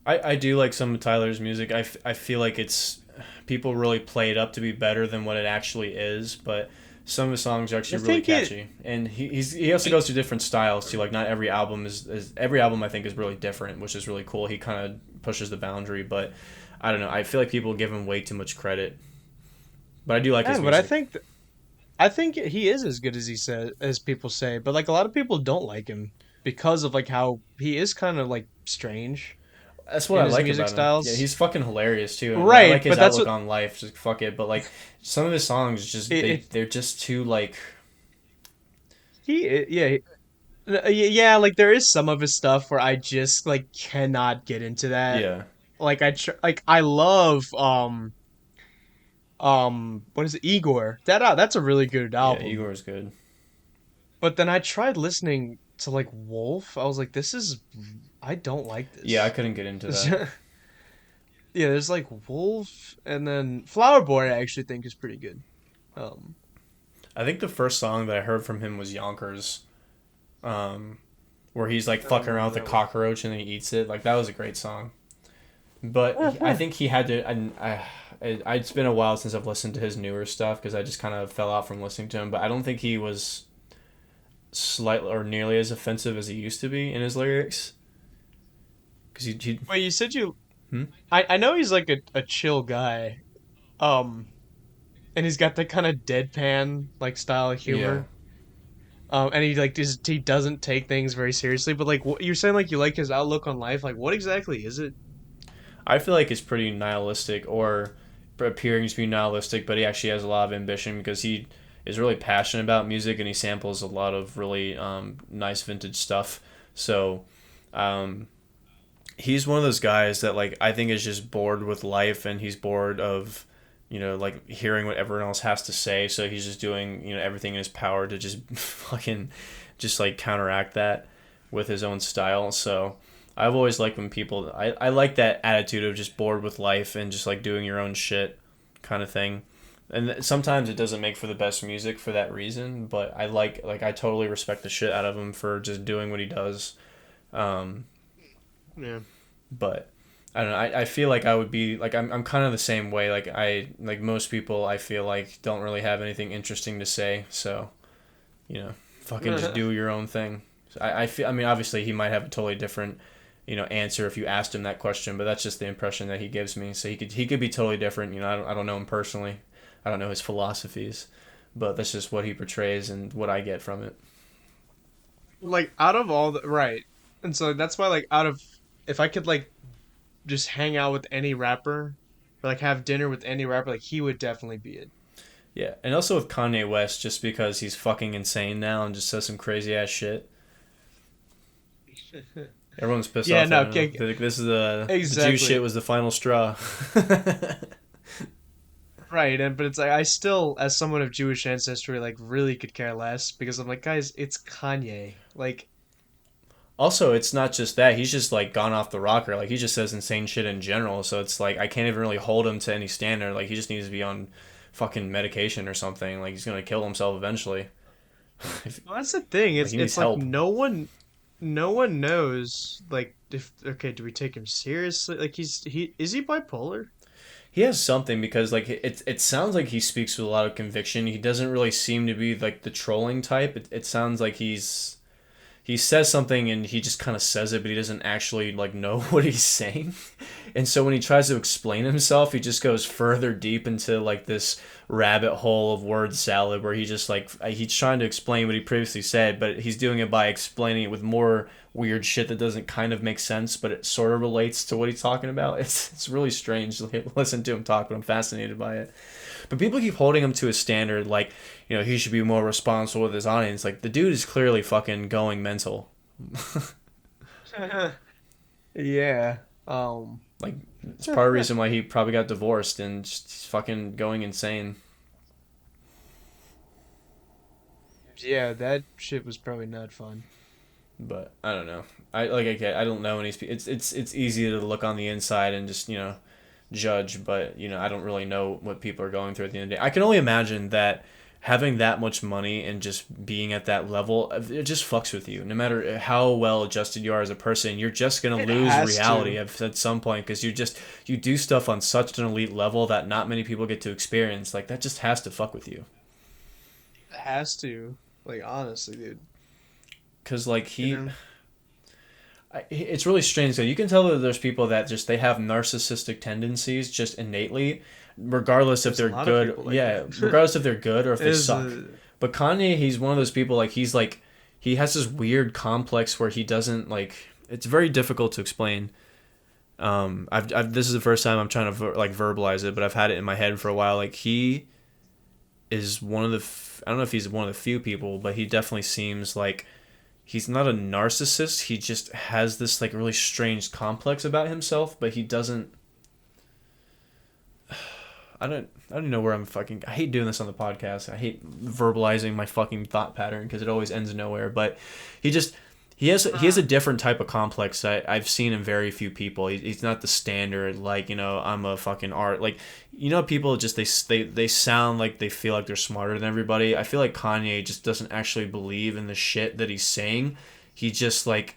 I do like some of Tyler's music. I feel like it's people really play it up to be better than what it actually is, but some of the songs are I actually really think catchy. And he also he goes through different styles too. Like not every album is every album I think is really different, which is really cool. He kind of pushes the boundary, but I don't know. I feel like people give him way too much credit, but I do like his yeah, but I music. think I think he is as good as he says as people say, but like a lot of people don't like him because of like how he is kind of like strange That's what in I his like music about him. Yeah, styles. he's fucking hilarious too, and I like Right, his but that's outlook what on life. Just fuck it, but like some of his songs, just it they're just too like yeah, yeah, like there is some of his stuff where I just like cannot get into that. yeah, Like like I love what is it, Igor. That's a really good yeah. album. Igor's good. But then I tried listening to like Wolf. I was like, this is I don't like Yeah, I this. couldn't get into that. Yeah, there's like Wolf and then Flower Boy I actually think is pretty good. Um I think the first song that I heard from him was Yonkers, um, where he's like I don't fucking around remember with a that one. cockroach and then he eats it. Like that was a great song. But I think he had to. It's been a while since I've listened to his newer stuff because I just kind of fell out from listening to him. But I don't think he was slightly or nearly as offensive as he used to be in his lyrics. Because he Wait, you said you hmm? I know he's like a chill guy. Um and he's got that kind of deadpan like style of Yeah. humor. And he like he doesn't take things very seriously. But like, what you're saying, like you like his outlook on life. Like, what exactly is it? I feel like it's pretty nihilistic or appearing to be nihilistic, but he actually has a lot of ambition because he is really passionate about music and he samples a lot of really nice vintage stuff. So um, he's one of those guys that like I think is just bored with life and he's bored of like hearing what everyone else has to say. So he's just doing everything in his power to just fucking just like counteract that with his own style. So I've always liked when people I like that attitude of just bored with life and just like doing your own shit kind of thing. And sometimes it doesn't make for the best music for that reason, but I I totally respect the shit out of him for just doing what he does. Um, Yeah. but I don't know. I feel like I would be like I'm kind of the same way. Like I like most people I feel like don't really have anything interesting to say. So fucking just do your own thing. So I feel. I mean, obviously he might have a totally different answer if you asked him that question, but that's just the impression that he gives me. So he could be totally different. I don't know him personally. I don't know his philosophies, but that's just what he portrays and what I get from it. Like out of all the right, and so that's why like out of if I could like just hang out with any rapper or like have dinner with any rapper, like he would definitely be it. Yeah, and also with Kanye West, just because he's fucking insane now and just says some crazy ass shit. Everyone's pissed Yeah, off no, at him now. okay, They're like, this is the Jew exactly. shit was the final straw. Right, and but it's like I still, as someone of Jewish ancestry, like really could care less because I'm like, guys, it's Kanye. Like, Also, it's not just that. He's just like gone off the rocker. Like he just says insane shit in general. So it's like I can't even really hold him to any standard. Like he just needs to be on fucking medication or something. Like he's gonna kill himself eventually. If, well, that's the thing. like he It's needs like help. no one knows. Like, if okay, do we take him seriously? Like, he is he bipolar? He has something because like it sounds like he speaks with a lot of conviction. He doesn't really seem to be like the trolling type. It sounds like he says something and he just kind of says it, but he doesn't actually like know what he's saying. And so when he tries to explain himself, he just goes further deep into like this rabbit hole of word salad where he just like he's trying to explain what he previously said, but he's doing it by explaining it with more weird shit that doesn't kind of make sense, but it sort of relates to what he's talking about. It's really strange to listen to him talk, but I'm fascinated by it. But people keep holding him to a standard like, he should be more responsible with his audience. Like the dude is clearly fucking going mental. Yeah. Um. Like it's part of the reason why he probably got divorced and just fucking going insane. Yeah, that shit was probably not fun. But I don't know. I don't know any. It's easy to look on the inside and just judge, but I don't really know what people are going through at the end of the day. I can only imagine that having that much money and just being at that level, it just fucks with you. No matter how well adjusted you are as a person, you're just gonna It lose has reality to. at some point because you do stuff on such an elite level that not many people get to experience. Like that just has to fuck with you. It has to. Like honestly, dude. Cause like You know, it's really strange. So you can tell that there's people that just they have narcissistic tendencies just innately, regardless if there's a they're lot of good. people like Yeah, that. regardless if they're good or if It they is suck. a. But Kanye, he's one of those people like he has this weird complex where he doesn't like. It's very difficult to explain. I've this is the first time I'm trying to verbalize it, but I've had it in my head for a while. Like he is one of the. I don't know if he's one of the few people, but he definitely seems like he's not a narcissist. He just has this like really strange complex about himself, but he doesn't. I don't know where I'm fucking. I hate doing this on the podcast. I hate verbalizing my fucking thought pattern because it always ends nowhere. But he just he has a different type of complex that I've seen in very few people. He's not the standard like I'm a fucking art like people just they sound like they feel like they're smarter than everybody. I feel like Kanye just doesn't actually believe in the shit that he's saying. He just like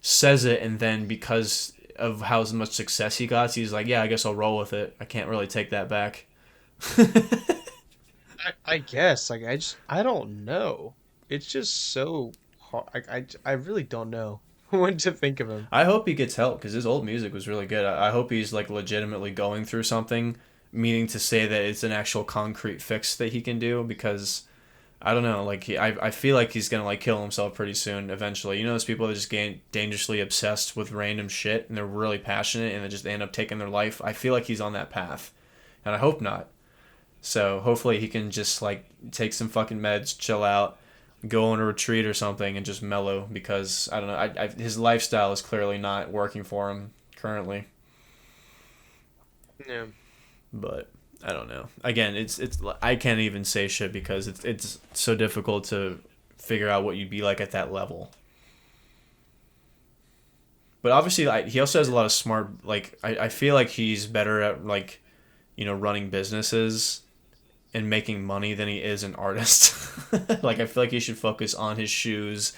says it and then because of how much success he got, he's like, yeah, I guess I'll roll with it. I can't really take that back. I guess like I don't know. It's just so hard. I really don't know what to think of him. I hope he gets help because his old music was really good. I hope he's like legitimately going through something, meaning to say that it's an actual concrete fix that he can do because I don't know, like I feel like he's gonna like kill himself pretty soon eventually. Those people that just get dangerously obsessed with random shit and they're really passionate and they just end up taking their life. I feel like he's on that path, and I hope not. So hopefully he can just like take some fucking meds, chill out, go on a retreat or something, and just mellow because I don't know. His lifestyle is clearly not working for him currently. Yeah. But I don't know. Again, it's I can't even say shit because it's so difficult to figure out what you'd be like at that level. But obviously, he also has a lot of smart. Like I feel like he's better at like running businesses and making money than he is an artist. Like I feel like he should focus on his shoes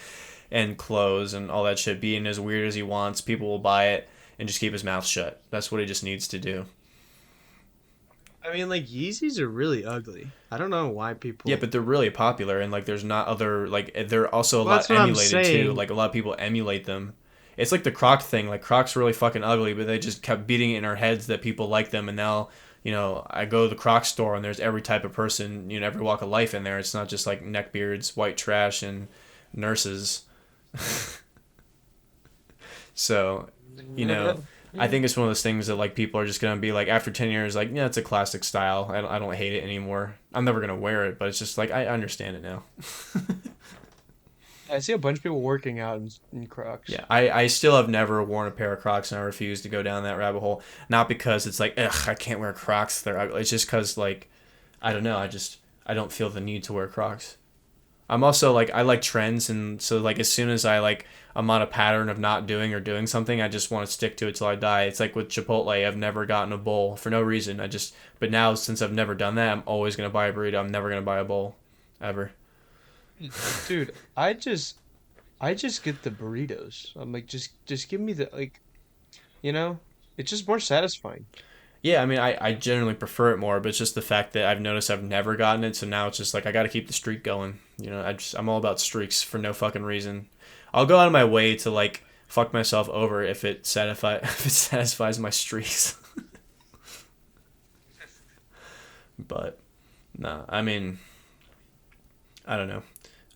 and clothes and all that shit, being as weird as he wants. People will buy it and just keep his mouth shut. That's what he just needs to do. I mean, like Yeezys are really ugly. I don't know why Yeah, people. but they're really popular and like there's not other like they're also a Well, that's lot what I'm emulated too. saying. Like a lot of people emulate them. It's like the Croc thing. Like Crocs really fucking ugly, but they just kept beating it in our heads that people like them, and now I go to the Croc store and there's every type of person, every walk of life in there. It's not just like neckbeards, white trash, and nurses. So, you know, I think it's one of those things that like people are just gonna be like after 10 years, like yeah, it's a classic style. I don't hate it anymore. I'm never gonna wear it, but it's just like I understand it now. I see a bunch of people working out in Crocs. Yeah, I still have never worn a pair of Crocs and I refuse to go down that rabbit hole. Not because it's like ugh, I can't wear Crocs. They're ugly. It's just because like I don't know. I don't feel the need to wear Crocs. I'm also like I like trends, and so like as soon as I'm on a pattern of not doing or doing something, I just want to stick to it till I die. It's like with Chipotle, I've never gotten a bowl for no reason. But now since I've never done that, I'm always gonna buy a burrito. I'm never gonna buy a bowl, ever. Dude, I just get the burritos. I'm like just give me the like, you know, it's just more satisfying. Yeah, I mean, I generally prefer it more, but it's just the fact that I've noticed I've never gotten it, so now it's just like I got to keep the streak going. I'm all about streaks for no fucking reason. I'll go out of my way to like fuck myself over if it satisfy if it satisfies my streaks. But nah, I mean, I don't know.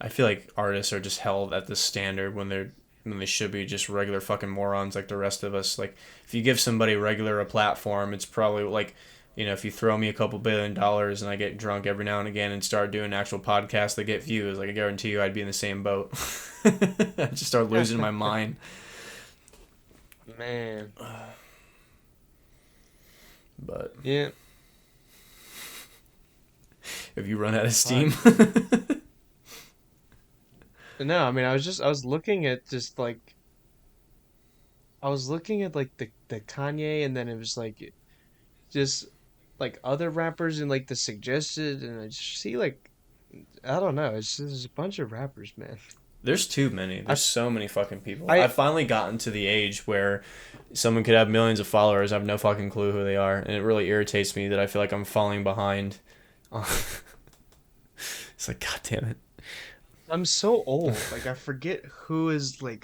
I feel like artists are just held at this standard when they should be just regular fucking morons like the rest of us. Like if you give somebody regular a platform, it's probably like, if you throw me a couple $1 billion and I get drunk every now and again and start doing actual podcasts that get views, like I guarantee you I'd be in the same boat. I'd just start losing my mind. Man. But Yeah. if you run out of Fuck. steam, No, I mean, I was looking at just like I was looking at like the Kanye, and then it was like just like other rappers and like the suggested, and I just see like I don't know, it's just there's a bunch of rappers, man. there's too many. I There's so many fucking people. I I've finally gotten to the age where someone could have millions of followers. I have no fucking clue who they are, and it really irritates me that I feel like I'm falling behind. It's like, god damn it. I'm so old. Like I forget who is the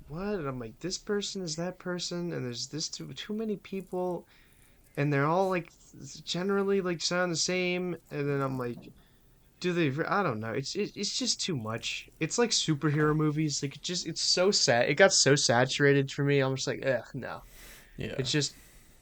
what? And I'm like this person is that person, and there's this too many people, and they're all like generally like sound the same, and then I'm like, do they? I don't know. It's just too much. It's like superhero movies. Like it's so sad. It got so saturated for me. I'm just like, ugh, no. Yeah. It's just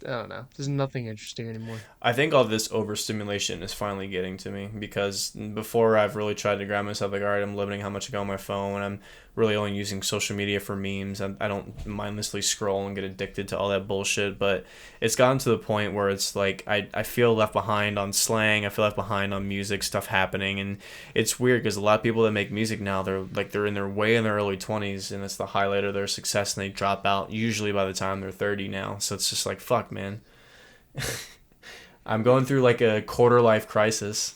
I don't know. There's nothing interesting anymore. I think all this overstimulation is finally getting to me because before I've really tried to grab myself like, all right, I'm limiting how much I go on my phone. I'm really only using social media for memes. I don't mindlessly scroll and get addicted to all that bullshit. But it's gotten to the point where it's like I feel left behind on slang. I feel left behind on music stuff happening, and it's weird because a lot of people that make music now they're in their way in their early 20s, and it's the highlight of their success, and they drop out usually by the time they're 30 now. So it's just like fuck, man. I'm going through like a quarter life crisis.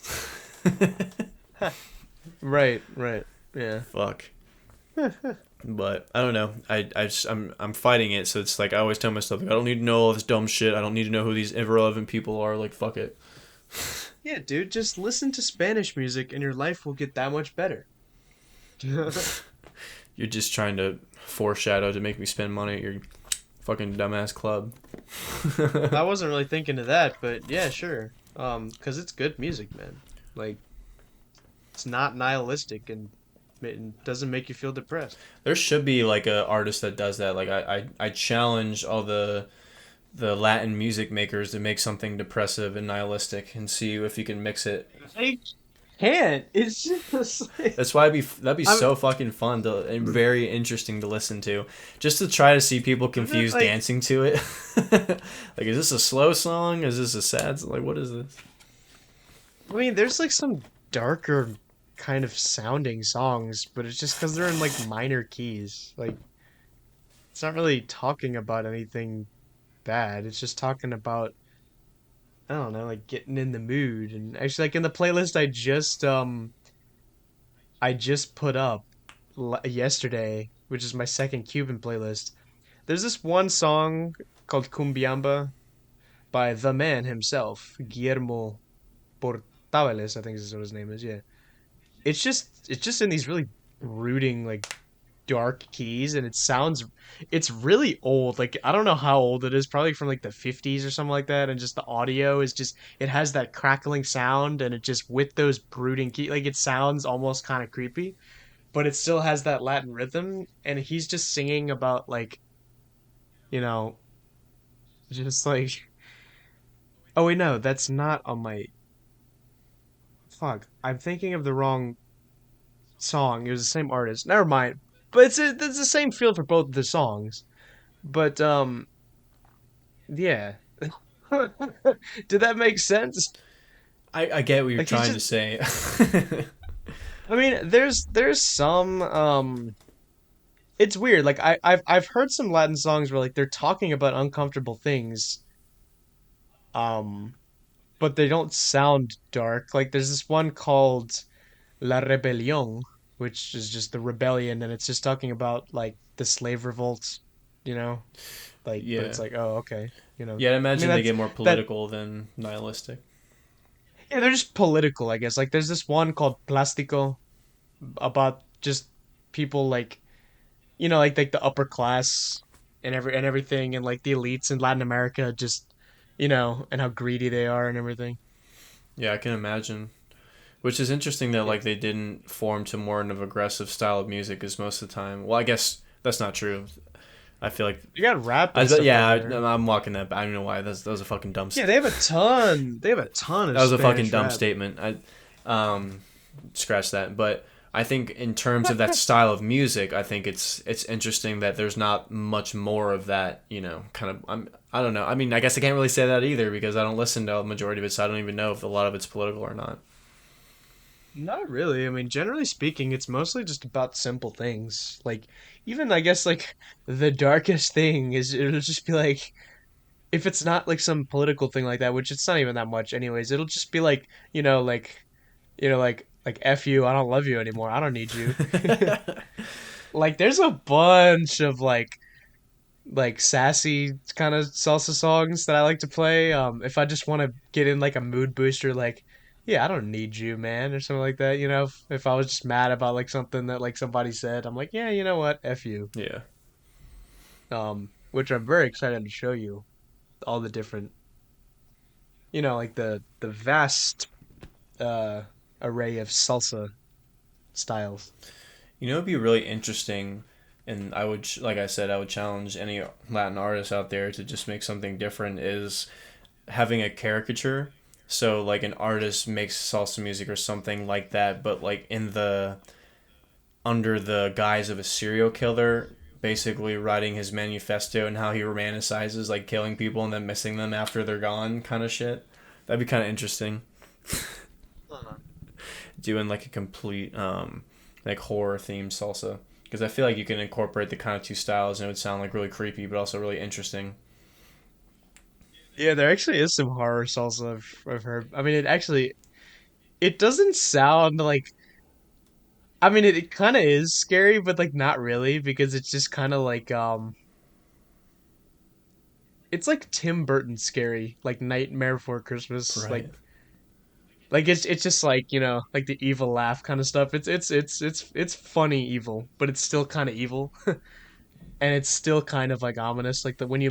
Right, right. Yeah. Fuck. But I don't know. I'm fighting it. So it's like I always tell myself like, I don't need to know all this dumb shit. I don't need to know who these irrelevant people are. Like fuck it. Yeah, dude, just listen to Spanish music and your life will get that much better. You're just trying to foreshadow to make me spend money at your fucking dumbass club. I wasn't really thinking of that, but yeah, sure. 'Cause it's good music, man. Like it's not nihilistic and it doesn't make you feel depressed. There should be like a artist that does that. Like I challenge all the Latin music makers to make something depressive and nihilistic and see if you can mix it. I can't. It's just like That's why that'd be I'm, so fucking fun to and very interesting to listen to, just to try to see people I'm not confused like dancing to it. Like, is this a slow song? Is this a sad? Like, what is this? I mean, there's like some darker kind of sounding songs, but it's just because they're in like minor keys. Like it's not really talking about anything bad. It's just talking about I don't know, like getting in the mood. And actually, like in the playlist I just put up yesterday, which is my second Cuban playlist. There's this one song called Cumbiamba by the man himself, Guillermo Portales, I think is what his name is. Yeah, it's just in these really brooding like dark keys, and it's really old. Like I don't know how old it is, probably from like the 50s or something like that, and just the audio is just it has that crackling sound, and it just with those brooding key like it sounds almost kind of creepy, but it still has that Latin rhythm, and he's just singing about like, you know, just like oh wait, no, that's not on my fuck. I'm thinking of the wrong song. It was the same artist. Never mind. But it's the same feel for both of the songs. But yeah. Did that make sense? I get what you're Like he's trying to just say. I mean, there's some it's weird. Like I've heard some Latin songs where like they're talking about uncomfortable things um but they don't sound dark. Like there's this one called La Rebelión, which is just the rebellion, and it's just talking about like the slave revolts, you know? Like but it's Yeah, like, oh, okay, yeah. I I mean imagine they get more that political than nihilistic. yeah, they're just political, I guess. Like there's this one called Plástico about just people like like the upper class and everything and like the elites in Latin America just and how greedy they are and everything. Yeah, I can imagine. Which is interesting that Yeah, like they didn't form to more of an aggressive style of music as most of the time. Well, I guess that's not true. I feel like you got rap I and stuff yeah, over there. I'm walking that. I don't know why. That was a fucking dumb. Yeah, they have a ton. They have a ton That of was a fucking Spanish dumb rap. statement. Scratch that. But I think in terms of that style of music, I think it's interesting that there's not much more of that. Kind of. I don't know. I mean, I guess I can't really say that either because I don't listen to the majority of it, so I don't even know if a lot of it's political or not. Not really. I mean, generally speaking, it's mostly just about simple things. Like even I guess like the darkest thing is it'll just be like if it's not like some political thing like that, which it's not even that much anyways, it'll just be like, like F you, I don't love you anymore. I don't need you. Like there's a bunch of like sassy kind of salsa songs that I like to play. If I just want to get in like a mood booster, like, yeah, I don't need you, man, or something like that. If I was just mad about like something that like somebody said, I'm like, yeah, you know what, F you. Yeah. Which I'm very excited to show you all the different, like the vast uh array of salsa styles. It'd be really interesting, and like I said, I would challenge any Latin artist out there to just make something different. Is having a caricature. So like an artist makes salsa music or something like that, but like in the under the guise of a serial killer, basically writing his manifesto and how he romanticizes like killing people and then missing them after they're gone, kind of shit. That'd be kind of interesting. Uh-huh. Doing like a complete like horror themed salsa because I feel like you can incorporate the kind of two styles and it would sound like really creepy but also really interesting. Yeah, there actually is some horror salsa I've heard. I mean, it doesn't sound like. I mean, it kind of is scary, but like not really because it's just kind of like it's like Tim Burton scary, like Nightmare Before Christmas, Right. like it's just like like the evil laugh kind of stuff. It's funny evil, but it's still kind of evil, and it's still kind of like ominous. Like the when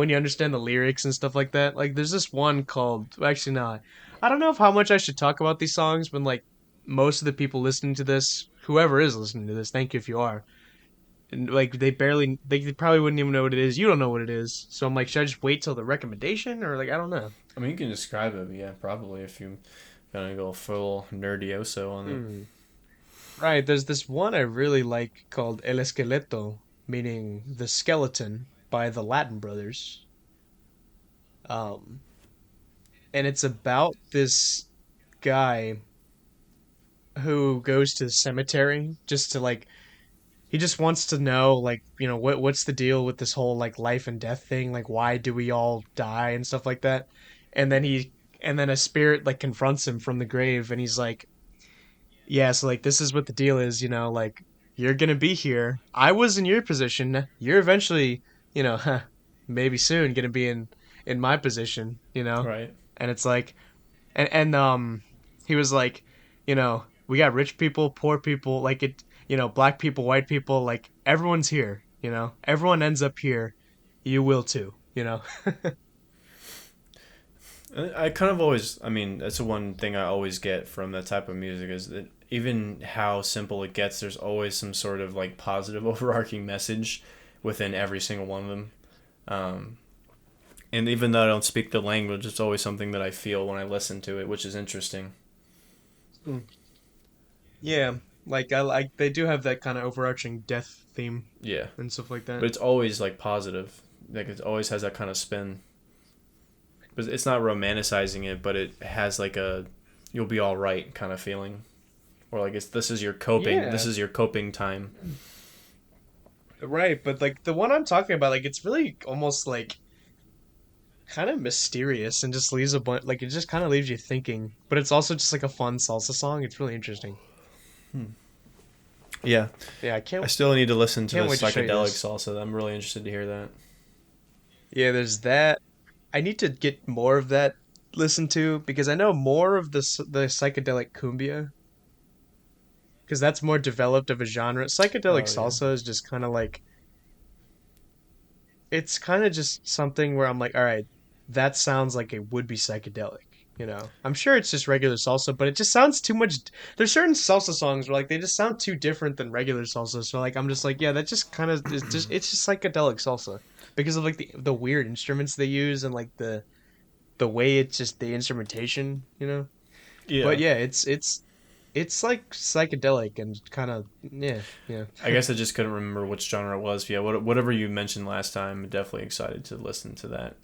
you understand the lyrics and stuff like that. Like there's this one called well, actually no, I don't know if how much I should talk about these songs when like most of the people listening to this, whoever is listening to this, thank you if you are. And like they probably wouldn't even know what it is. You don't know what it is. So I'm like, should I just wait till the recommendation or like I don't know. I mean, you can describe it, but yeah, probably if you gonna go full nerdioso on it. Hmm. Right, there's this one I really like called El Esqueleto, meaning the skeleton by the Latin Brothers. Um and it's about this guy who goes to the cemetery just to like he just wants to know like what's the deal with this whole like life and death thing, like why do we all die and stuff like that. And then a spirit like confronts him from the grave and he's like, yeah, so like this is what the deal is, like you're gonna be here, I was in your position, you're eventually maybe soon gonna be in my position, Right. and it's like he was like, we got rich people, poor people, like black people, white people, like everyone's here, everyone ends up here, you will too. I kind of always, I mean, that's the one thing I always get from that type of music is that even how simple it gets, there's always some sort of like positive overarching message within every single one of them. Um, and even though I don't speak the language, it's always something that I feel when I listen to it, which is interesting. Mm. Yeah, like I like they do have that kind of overarching death theme Yeah, and stuff like that. but it's always like positive. Like it always has that kind of spin. But it's not romanticizing it, but it has like a "you'll be all right" kind of feeling, or like it's this is your coping. This Yeah, is your coping time. right, but like the one I'm talking about, like it's really almost like kind of mysterious and just leaves a bunch like it just kind of leaves you thinking, but it's also just like a fun salsa song. It's really interesting. Yeah, Yeah, I I can't still need to listen to the can't wait to show you psychedelic this. salsa. I'm really interested to hear that. Yeah, there's that. I need to get more of that listened to because I know more of the psychedelic cumbia. because that's more developed of a genre. Psychedelic Oh yeah. salsa is just kind of like it's kind of just something where I'm like, all right, that sounds like it would be psychedelic. I'm sure it's just regular salsa, but it just sounds too much. There's certain salsa songs where like they just sound too different than regular salsa. So like I'm just like, yeah, that just kind of is just it's just psychedelic salsa because of like the weird instruments they use and like the way it's just the instrumentation. But Yeah. yeah, it's like psychedelic and kind of yeah, yeah. I guess I just couldn't remember which genre it was. Yeah, whatever you mentioned last time, I'm definitely excited to listen to that.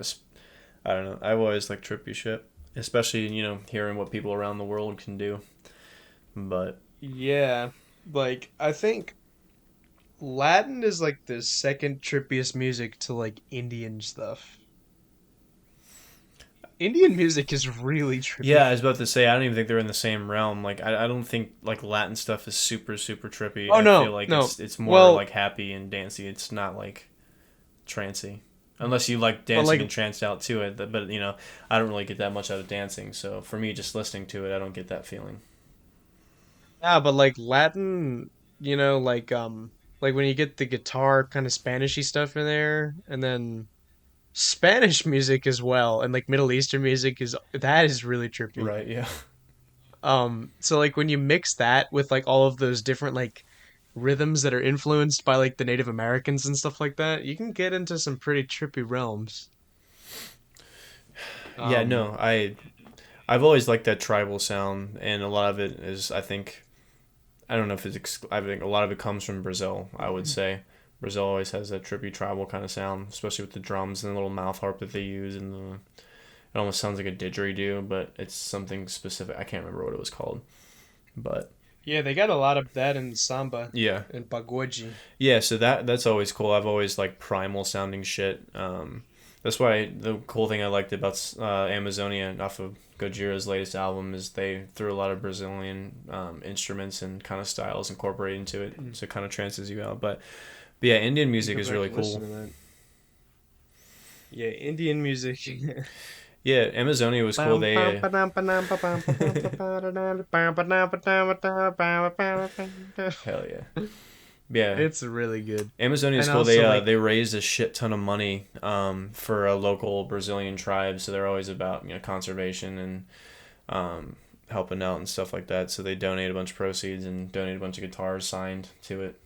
I don't know. I've always liked trippy shit, especially hearing what people around the world can do. But Yeah, like I think Latin is like the second trippiest music to like Indian stuff. Indian music is really yeah, trippy. I was about to say I don't even think they're in the same realm. Like I don't think like Latin stuff is super trippy. Oh I feel no, like no. it's more Well, like happy and dancey. It's not like trancy. Unless you like but dancing like and tranced out to it, but I don't really get that much out of dancing. So for me, just listening to it, I don't get that feeling. yeah, but like Latin, like when you get the guitar kind of Spanishy stuff in there, and then Spanish music as well, and like Middle Eastern music is really trippy. Right? Yeah. So like when you mix that with like all of those different like rhythms that are influenced by like the Native Americans and stuff like that, you can get into some pretty trippy realms. Yeah. Um, No, I've always liked that tribal sound, and a lot of it is I don't know if I think a lot of it comes from Brazil. I would say Brazil always has that trippy tribal kind of sound, especially with the drums and the little mouth harp that they use, and it almost sounds like a didgeridoo, but it's something specific. I can't remember what it was called, but yeah, they got a lot of that in samba yeah, and pagode. yeah. So that's always cool. I've always liked primal sounding shit. That's why the cool thing I liked about Amazonia off of Gojira's latest album is they threw a lot of Brazilian instruments and kind of styles incorporated into it, so it kind of trances you out. But yeah, Indian You music go is back really and listen cool. to that. Yeah, Indian music. Yeah, Amazonia was cool. They hell yeah, yeah. It's really good. Amazonia is And cool. also They like raised a shit ton of money for a local Brazilian tribe, so they're always about conservation and helping out and stuff like that. So they donate a bunch of proceeds and donate a bunch of guitars signed to it.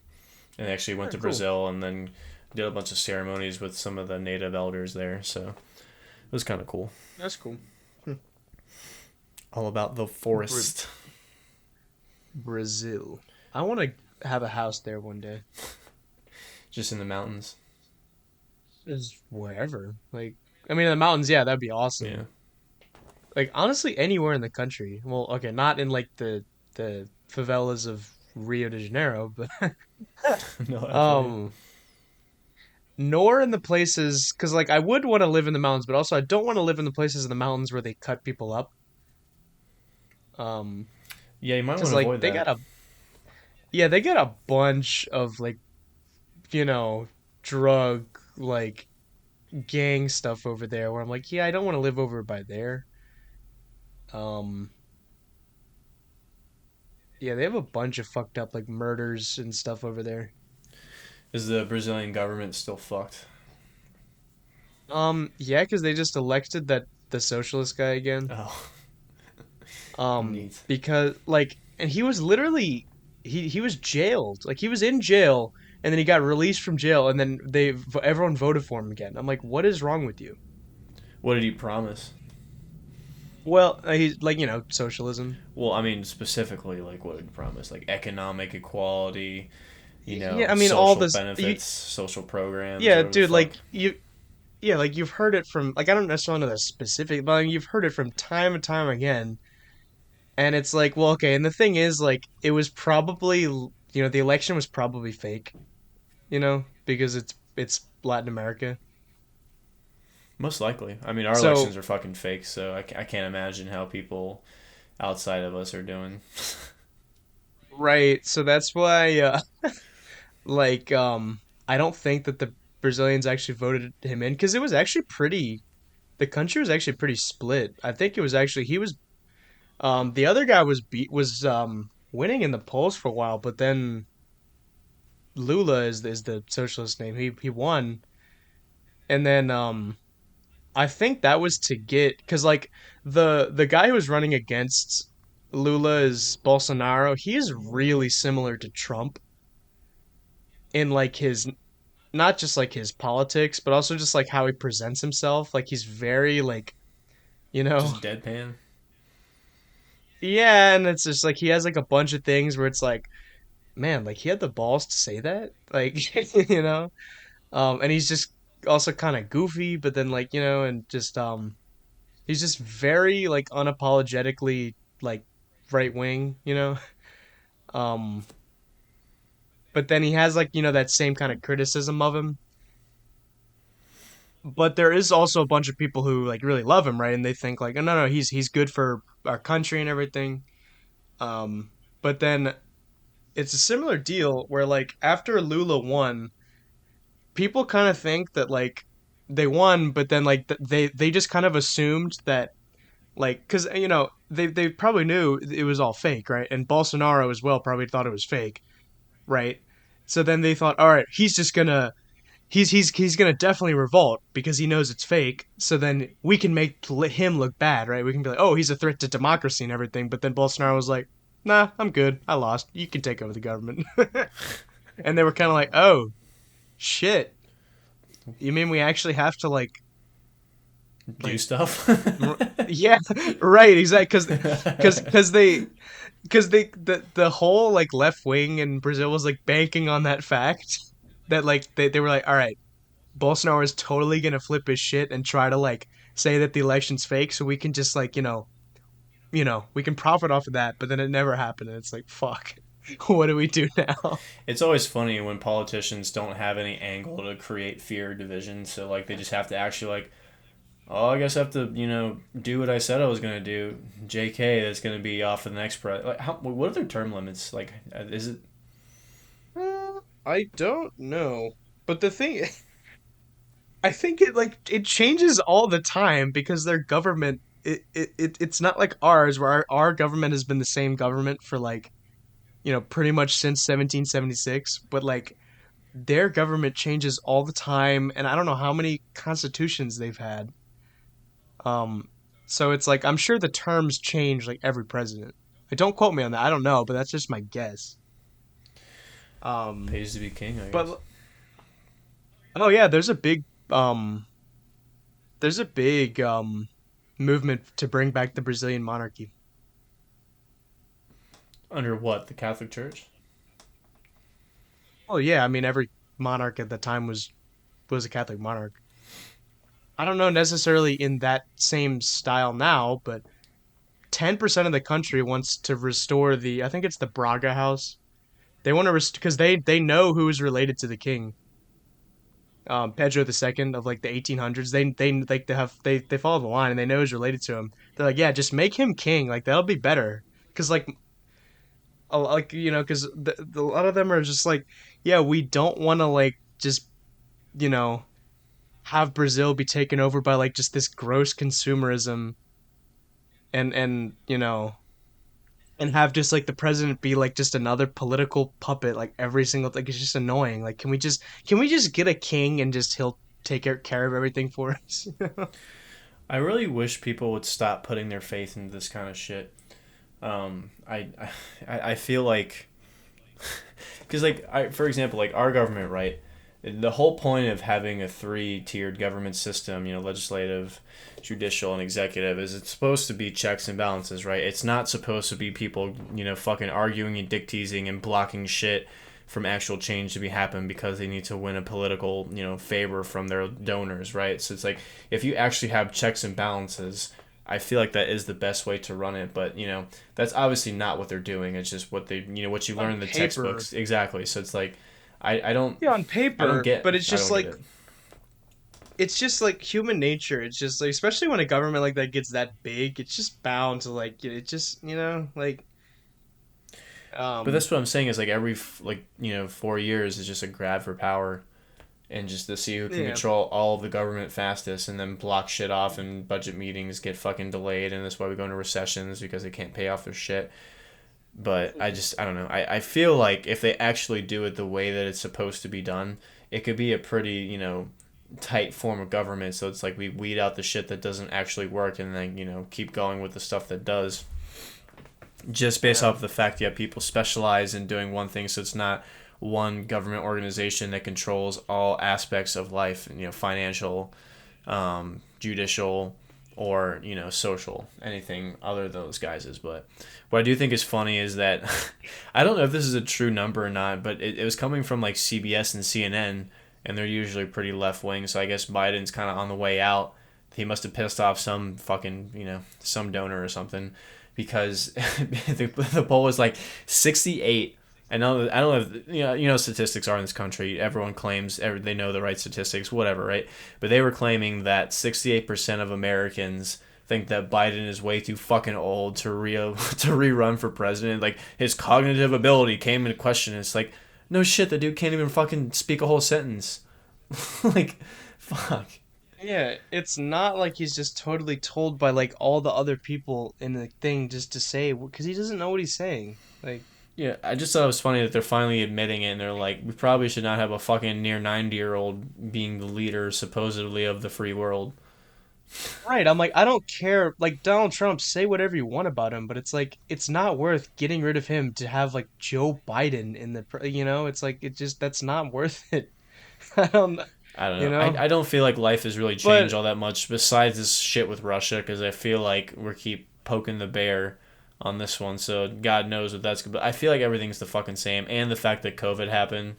And they actually went oh, to cool. Brazil and then did a bunch of ceremonies with some of the native elders there. So it was kind of cool. That's cool. Hmm. All about the Bra- forest. Brazil. I want to have a house there one day. Just in the mountains. Just wherever. Like, I mean, in the mountains, yeah, that'd be Yeah. awesome. Like, honestly, anywhere in the country. Well, okay, not in like the favelas of Rio de Janeiro, but No, I feel you. um, nor in the places because like I would want to live in the mountains, but also I don't want to live in the places in the mountains where they cut people up. Um, Yeah, you might want because to like avoid that. they got a bunch of like you know drug like gang stuff over there where I'm like, yeah, I don't want to live over by there. Um, yeah, they have a bunch of fucked up like murders and stuff over there. Is the Brazilian government still fucked? Yeah, because they just elected the socialist guy again. Oh, neat. Because like, and he was literally he was jailed. Like he was in jail, and then he got released from jail, and then everyone voted for him again. I'm like, what is wrong with you? What did he promise? Well, he's like socialism. Well, I mean, specifically, like, what did he promise? Like, economic equality, Yeah, I mean all social this. benefits, social programs, Yeah, whatever the dude, fuck. like yeah, like you've heard it from like I don't necessarily know the specific, but I mean, you've heard it from time and time again. And it's like, well, okay, and the thing is, like, it was probably, the election was probably fake, because it's Latin America. Most likely. I mean, our So, elections are fucking fake, so I can't imagine how people outside of us are doing. right, so that's why, like, I don't think that the Brazilians actually voted him in because it was actually the country was actually pretty split. I think it was actually he was, the other guy was beat was winning in the polls for a while, but then Lula is the socialist name. He won, and then I think that was to get because like the guy who was running against Lula is Bolsonaro. He is really similar to Trump in like his not just like his politics, but also just like how he presents himself. Like he's very like you know Just deadpan. yeah, and it's just like he has like a bunch of things where it's like man, like he had the balls to say that, like you know, and he's just also kind of goofy, but then like and just he's just very like unapologetically like right wing, um, but then he has like that same kind of criticism of him. But there is also a bunch of people who like really love him, right? And they think like, oh, no, no, he's good for our country and everything. Um, but then it's a similar deal where like after Lula won, people kind of think that like they won, but then like they just kind of assumed that like because they probably knew it was all fake, right? And Bolsonaro as well probably thought it was fake, right? So then they thought, all right, he's gonna definitely revolt because he knows it's fake. So then we can make him look bad, right? We can be like, oh, he's a threat to democracy and everything. But then Bolsonaro was like, nah, I'm good. I lost. You can take over the government. And they were kind of like, oh shit. You mean we actually have to Do like stuff. yeah, right, exactly, because they the whole like left wing in Brazil was like banking on that fact that like they were like, all right, Bolsonaro is totally gonna flip his shit and try to like say that the election's fake, so we can just like we can profit off of that. But then it never happened, and it's like fuck, what do we do now? It's always funny when politicians don't have any angle to create fear or division. So like they just have to actually like, oh, I guess I have to do what I said I was gonna do. J.K. That's gonna be off for the next Like, what are their term limits? Like, is it? I don't know, but the thing I think it changes all the time because their government it's not like ours where our government has been the same government for like pretty much since 1776, but like their government changes all the time and I don't know how many constitutions they've had. Um so it's like I'm sure the terms change like every president. Like, don't quote me on that. I don't know, but that's just my guess. Um Pays to be king, I guess. but oh yeah, there's a big movement to bring back the Brazilian monarchy. Under what? The Catholic Church? Oh yeah, I mean every monarch at the time was a Catholic monarch. I don't know necessarily in that same style now, but 10% of the country wants to restore I think it's the Braga House. They want to because they know who is related to the king, Pedro II of like the 1800s. They follow the line and they know who's related to him. They're like, yeah, just make him king. Like that'll be better. Because because a lot of them are just like, yeah, we don't want to like just you know have Brazil be taken over by like just this gross consumerism and and have just like the president be like just another political puppet like every single like it's just annoying. Like can we just get a king and just he'll take care of everything for us? I really wish people would stop putting their faith into this kind of shit. I feel like because for example like our government, right, the whole point of having a three-tiered government system, legislative, judicial, and executive, is it's supposed to be checks and balances, right? It's not supposed to be people fucking arguing and dick teasing and blocking shit from actual change to be happen because they need to win a political favor from their donors, right? So it's like if you actually have checks and balances, I feel like that is the best way to run it, but that's obviously not what they're doing. It's just what they what you learn On in the paper, textbooks, exactly. So it's like I don't yeah, on I don't paper, get but I don't get it. it's just like human nature. It's just like especially when a government like that gets that big, it's just bound to like it just like But um that's what I'm saying is like every 4 years is just a grab for power and just to see who can yeah. control all of the government fastest and then block shit off and budget meetings get fucking delayed and that's why we go into recessions because they can't pay off their shit. But I don't know. I feel like if they actually do it the way that it's supposed to be done, it could be a pretty, tight form of government. So it's like we weed out the shit that doesn't actually work and then, keep going with the stuff that does. Just based Yeah. off the fact you have people specialize in doing one thing. So it's not one government organization that controls all aspects of life, financial, judicial, or social, anything other than those guys. But what I do think is funny is that I don't know if this is a true number or not, but it was coming from like CBS and CNN, and they're usually pretty left wing. So I guess Biden's kind of on the way out. He must have pissed off some fucking some donor or something, because the poll was like 68. I don't know if, statistics are in this country. Everyone claims they know the right statistics, whatever, right? But they were claiming that 68% of Americans think that Biden is way too fucking old to to rerun for president. Like his cognitive ability came into question. It's like, no shit, the dude can't even fucking speak a whole sentence. Like, fuck. Yeah, it's not like he's just totally told by like all the other people in the thing just to say because he doesn't know what he's saying. Like, Yeah, I just thought it was funny that they're finally admitting it, and they're like, we probably should not have a fucking near 90-year-old being the leader, supposedly, of the free world. right, I'm like, I don't care. Like Donald Trump, say whatever you want about him, but it's like it's not worth getting rid of him to have like Joe Biden in it's like it just that's not worth it. I don't, I don't you know. know. I don't feel like life has really changed But all that much besides this shit with Russia, because I feel like we keep poking the bear on this one. So God knows what that's. But I feel like everything's the fucking same, and the fact that COVID happened,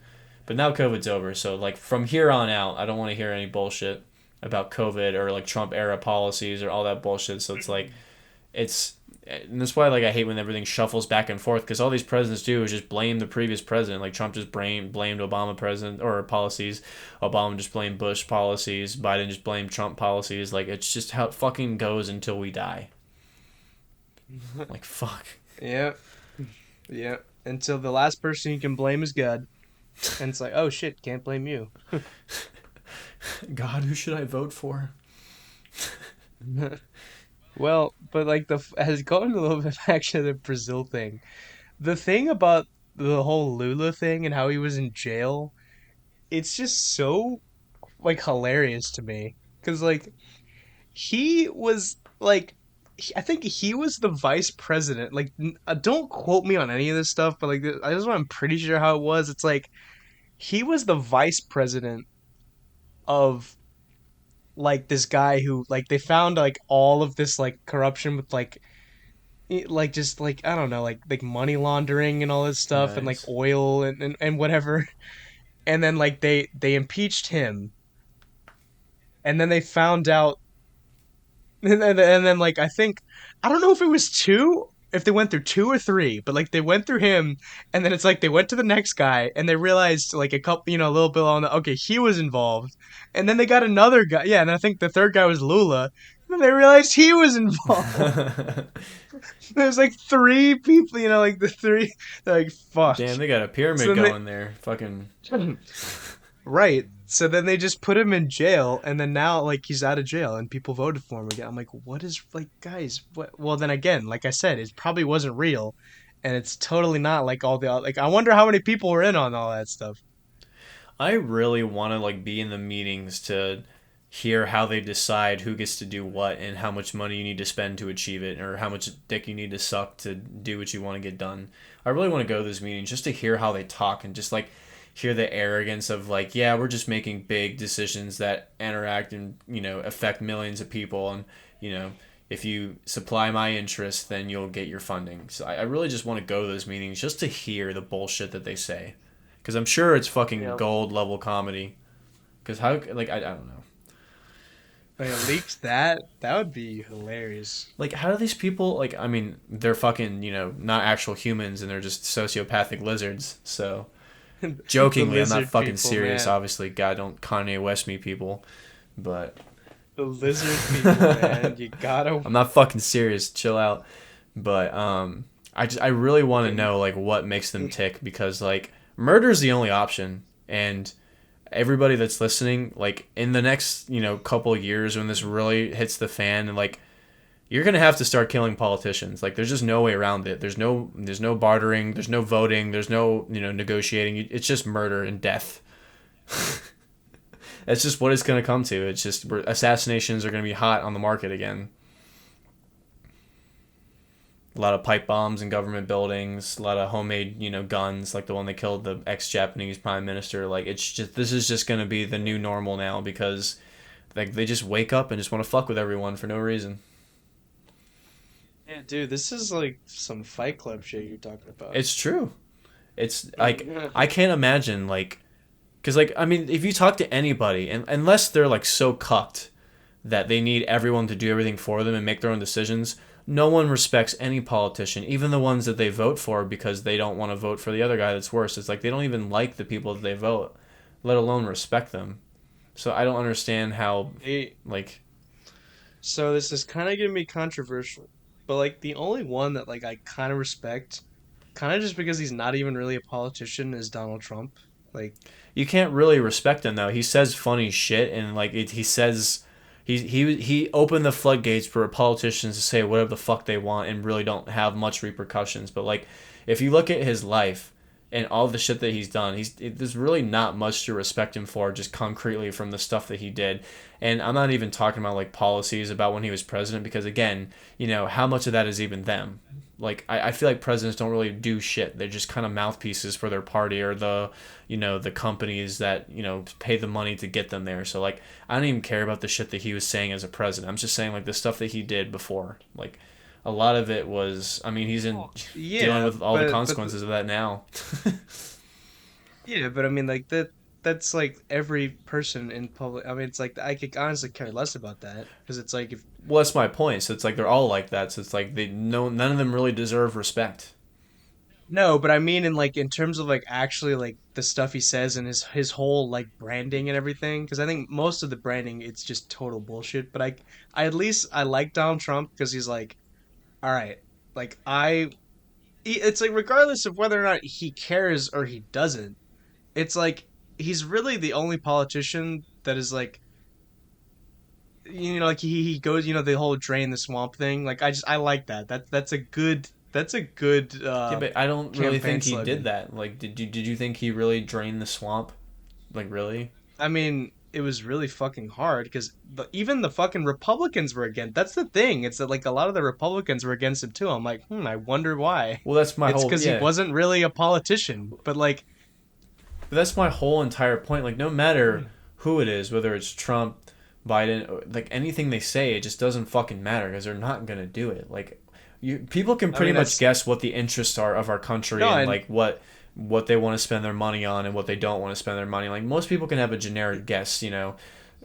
but now COVID's over. So like from here on out, I don't want to hear any bullshit about COVID or like Trump era policies or all that bullshit. So it's like it's and that's why like I hate when everything shuffles back and forth, because all these presidents do is just blame the previous president. Like Trump just blamed Obama president or policies, Obama just blamed Bush policies, Biden just blamed Trump policies. Like it's just how it fucking goes until we die. Like fuck. yeah, yeah. Until the last person you can blame is God, and it's like, oh shit, can't blame you. God, who should I vote for? Well, but like has going a little bit back to the Brazil thing. The thing about the whole Lula thing and how he was in jail, it's just so like hilarious to me because like he was like I think he was the vice president. Like, don't quote me on any of this stuff, but like, I just I'm pretty sure how it was. It's like he was the vice president of like this guy who like they found like all of this like corruption with like like just like I don't know like money laundering and all this stuff and like Nice. oil and whatever. And then like they impeached him, and then they found out and then like I think I don't know if it was two, if they went through two or three, but like they went through him, and then it's like they went to the next guy, and they realized like a couple, a little bit on the okay, he was involved, and then they got another guy, yeah, and I think the third guy was Lula, and then they realized he was involved. There's like three people, like the three, they're like fuck. Damn, they got a pyramid So then going there. Fucking. they right. So then they just put him in jail, and then now like he's out of jail, and people voted for him again. I'm like, what is like, guys? What? Well, then again, like I said, it probably wasn't real, and it's totally not like all the like. I wonder how many people were in on all that stuff. I really want to like be in the meetings to hear how they decide who gets to do what and how much money you need to spend to achieve it, or how much dick you need to suck to do what you want to get done. I really want to go to those meetings just to hear how they talk and just like hear the arrogance of like, yeah, we're just making big decisions that interact and affect millions of people, and if you supply my interest, then you'll get your funding. So I really just want to go to those meetings just to hear the bullshit that they say, because I'm sure it's fucking Yeah. gold level comedy. Because how like I don't know. Like leaks that would be hilarious. Like, how do these people, like, I mean, they're fucking, not actual humans, and they're just sociopathic lizards. So, The jokingly, I'm not lizard fucking people, serious, man. obviously. God, don't Kanye West me, people. But, The lizard people, man. I'm You gotta. not fucking serious. Chill out. But, I really want to Okay. know, like, what makes them tick, because, like, murder is the only option. And everybody that's listening, like, in the next, couple years when this really hits the fan, and, like, you're gonna have to start killing politicians. Like there's just no way around it. There's no bartering. There's no voting. There's no negotiating. It's just murder and death. That's just what it's gonna come to. It's just assassinations are gonna be hot on the market again. A lot of pipe bombs in government buildings. A lot of homemade guns, like the one that killed the ex-Japanese prime minister. Like it's just this is just gonna be the new normal now because like they just wake up and just want to fuck with everyone for no reason. Yeah, dude, this is like some Fight Club shit you're talking about. It's true. It's like I can't imagine like because like I mean if you talk to anybody and unless they're like so cucked that they need everyone to do everything for them and make their own decisions, no one respects any politician, even the ones that they vote for because they don't want to vote for the other guy that's worse. It's like they don't even like the people that they vote, let alone respect them. So I don't understand how Hey, like so this is kind of gonna be controversial, but like the only one that like I kind of respect, kind of just because he's not even really a politician, is Donald Trump. Like, you can't really respect him though. He says funny shit and like he says he opened the floodgates for politicians to say whatever the fuck they want and really don't have much repercussions. But like if you look at his life and all the shit that he's done, there's really not much to respect him for just concretely from the stuff that he did. And I'm not even talking about like policies about when he was president because again, how much of that is even them? Like I feel like presidents don't really do shit. They're just kind of mouthpieces for their party or the companies that pay the money to get them there. So like I don't even care about the shit that he was saying as a president. I'm just saying like the stuff that he did before. Like a lot of it was. I mean he's in well, dealing yeah, with all the consequences of that now. yeah, but I mean like that's like every person in public. I mean, it's like I could honestly care less about that because it's like if Well, that's my point. So it's like they're all like that. So it's like they no none of them really deserve respect. no, but I mean in like in terms of like actually like the stuff he says and his whole like branding and everything. Because I think most of the branding it's just total bullshit. But I at least I like Donald Trump because he's like, all right, like it's like regardless of whether or not he cares or he doesn't, it's like he's really the only politician that is like like he goes the whole drain the swamp thing. Like I like that. That's a good Yeah, but I don't really campaign think he did slogan. that. Like, did you think he really drained the swamp? Like, really? I mean, it was really fucking hard because even the fucking Republicans were against. That's the thing. It's that like a lot of the Republicans were against him too. I'm like, I wonder why. Well, that's my It's whole because he yeah. wasn't really a politician. But like, But that's my whole entire point. Like, no matter who it is, whether it's Trump, Biden, or, like anything they say, it just doesn't fucking matter because they're not gonna do it. Like, people can I pretty mean, much that's guess what the interests are of our country no, and and like what they want to spend their money on and what they don't want to spend their money on. Like most people can have a generic guess,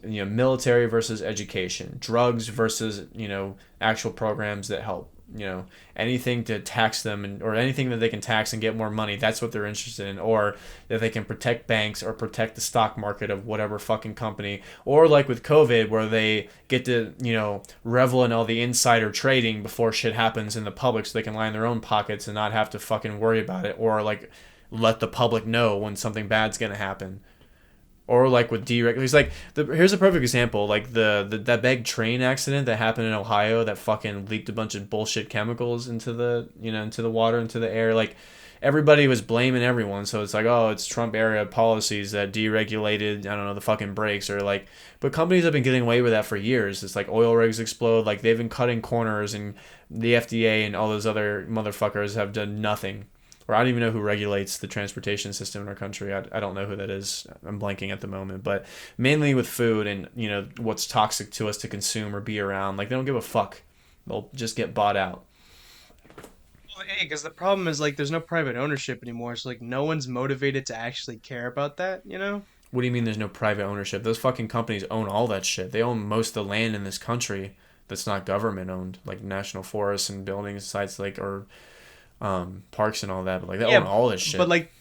military versus education, drugs versus, actual programs that help, anything to tax them or anything that they can tax and get more money. That's what they're interested in. Or that they can protect banks or protect the stock market of whatever fucking company. Or like with COVID where they get to, revel in all the insider trading before shit happens in the public so they can line their own pockets and not have to fucking worry about it. Or like let the public know when something bad's gonna happen. Or like with deregulation, he's like here's a perfect example, like the that big train accident that happened in Ohio that fucking leaked a bunch of bullshit chemicals into the water, into the air. Like everybody was blaming everyone, so it's like, oh, it's Trump era policies that deregulated, I don't know, the fucking brakes or like, but companies have been getting away with that for years. It's like oil rigs explode, like they've been cutting corners, and the FDA and all those other motherfuckers have done nothing. Or I don't even know who regulates the transportation system in our country. I don't know who that is. I'm blanking at the moment. But mainly with food and, what's toxic to us to consume or be around. Like, they don't give a fuck. They'll just get bought out. well, yeah, because the problem is like there's no private ownership anymore. So like no one's motivated to actually care about that. What do you mean there's no private ownership? Those fucking companies own all that shit. They own most of the land in this country that's not government owned, like national forests and buildings, sites like, or parks and all that. But like, they own Yeah, all this but shit. like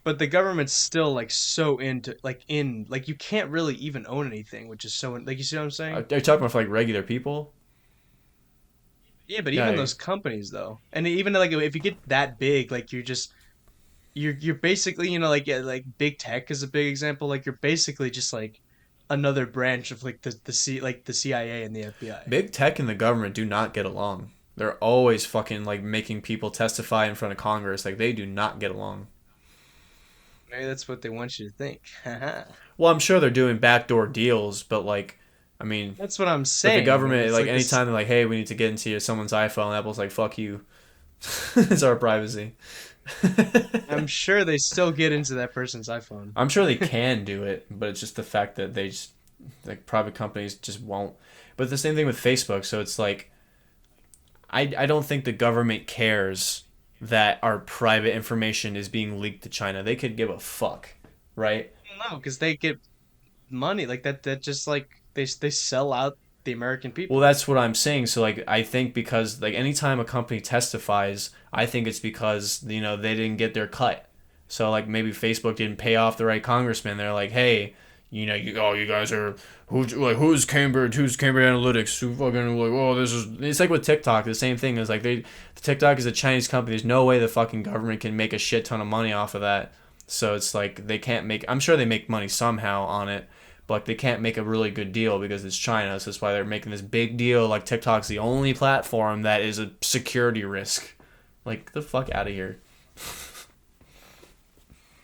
but the government's still like so into like in like you can't really even own anything, which is so like you see what I'm Are saying? you talking about for like regular people? Yeah, but even Yeah, those companies though, and even like if you get that big, like you're basically like yeah, like big tech is a big example. Like you're basically just like another branch of like the CIA and the FBI. Big tech and the government do not get along. They're always fucking like making people testify in front of Congress. Like they do not get along. Maybe that's what they want you to think. Well, I'm sure they're doing backdoor deals, but like, I mean, That's what I'm but the saying. And government, it's like, like this. anytime they're like, hey, we need to get into someone's iPhone, Apple's like, fuck you. It's our privacy. I'm sure they still get into that person's iPhone. I'm sure they can do it, but it's just the fact that they just, like, private companies just won't. But the same thing with Facebook. So it's like, I don't think the government cares that our private information is being leaked to China. They could give a fuck, right? No, because they get money like that. That just like they sell out the American Well, people. that's what I'm saying. So, like, I think because, like, anytime a company testifies, I think it's because, they didn't get their cut. So, like, maybe Facebook didn't pay off the right congressman. They're like, hey, you guys are, who's Cambridge Analytics? Who fucking, like, oh, this is, it's like with TikTok, the same thing is like, TikTok is a Chinese company. There's no way the fucking government can make a shit ton of money off of that. So it's like, they can't make, I'm sure they make money somehow on it, but like, they can't make a really good deal because it's China. So that's why they're making this big deal. Like TikTok's the only platform that is a security risk. Like, get the fuck out of here.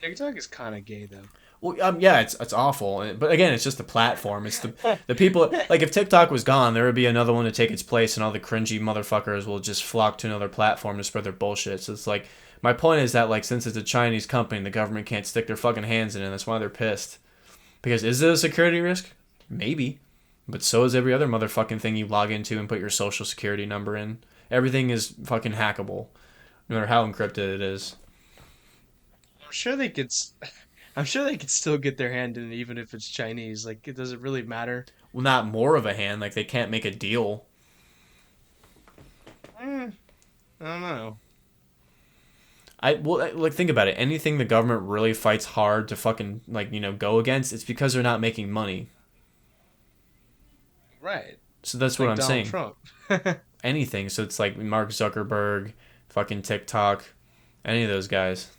TikTok is kind of gay though. Well, yeah, it's awful, but again, it's just the platform. It's the people. Like, if TikTok was gone, there would be another one to take its place, and all the cringy motherfuckers will just flock to another platform to spread their bullshit. So it's like, my point is that, like, since it's a Chinese company, the government can't stick their fucking hands in it. That's why they're pissed. Because is it a security risk? Maybe, but so is every other motherfucking thing you log into and put your social security number in. Everything is fucking hackable, no matter how encrypted it is. I'm sure they could. I'm sure they could still get their hand in it, even if it's Chinese. Like, it doesn't really matter. Well, not more of a hand. Like, they can't make a deal. Eh, I don't know. Like, think about it. Anything the government really fights hard to fucking, like, go against, it's because they're not making money. Right. So that's what Like I'm Donald saying. Trump. Anything. So it's like Mark Zuckerberg, fucking TikTok, any of those guys.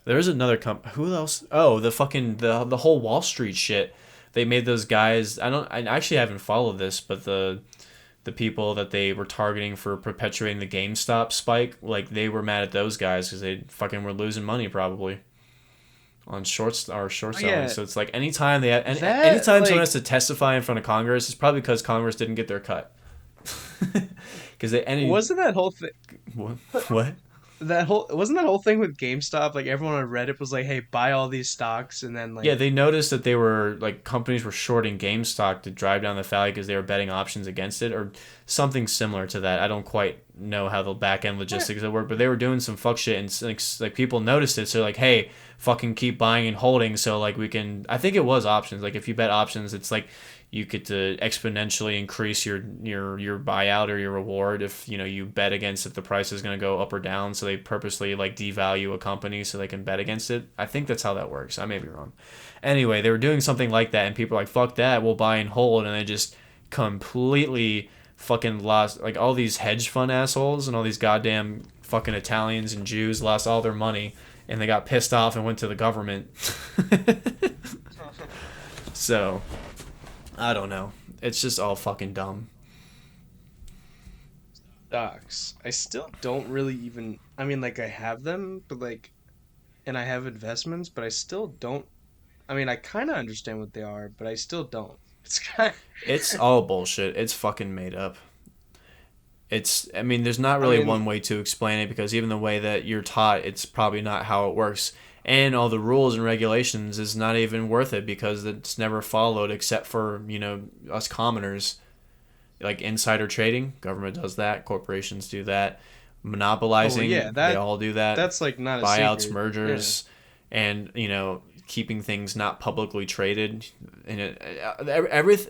There's another who else? Oh, the fucking the whole Wall Street shit. They made those guys. I actually haven't followed this, but the people that they were targeting for perpetuating the GameStop spike, like, they were mad at those guys because they fucking were losing money probably on short Oh selling. yeah, So it's like, anytime they have, that anytime someone like has to testify in front of Congress, it's probably because Congress didn't get their cut. Because they any wasn't that whole thing. what? That whole wasn't that whole thing with GameStop. Like everyone on Reddit was like, "Hey, buy all these stocks," and then Yeah, like, they noticed that they were, like, companies were shorting GameStop to drive down the value because they were betting options against it, or something similar to that. I don't quite know how the back end eh, logistics of it work, but they were doing some fuck shit, and like people noticed it. So like, hey, fucking keep buying and holding. So like, we can. I think it was options. Like, if you bet options, it's like you get to exponentially increase your buyout or your reward if you bet against if the price is going to go up or down. So they purposely, like, devalue a company so they can bet against it. I think that's how that works. I may be wrong. Anyway, they were doing something like that, and people are like, fuck that, we'll buy and hold. And they just completely fucking lost, like, all these hedge fund assholes and all these goddamn fucking Italians and Jews lost all their money, and they got pissed off and went to the government. So I don't know. It's just all fucking dumb. stocks. I still don't really even. I mean, like I have them, but like, and I have investments, but I still don't. I mean, I kind of understand what they are, but I still don't. It's kind. It's all bullshit. It's fucking made up. I mean, there's not I really mean, one way to explain it, because even the way that you're taught, it's probably not how it works. And all the rules and regulations is not even worth it because it's never followed except for, us commoners. Like insider trading, government does that, corporations do that. oh well, yeah, Monopolizing, they all do that. that's like not a Buyouts, secret. Yeah. mergers, and keeping things not publicly traded. And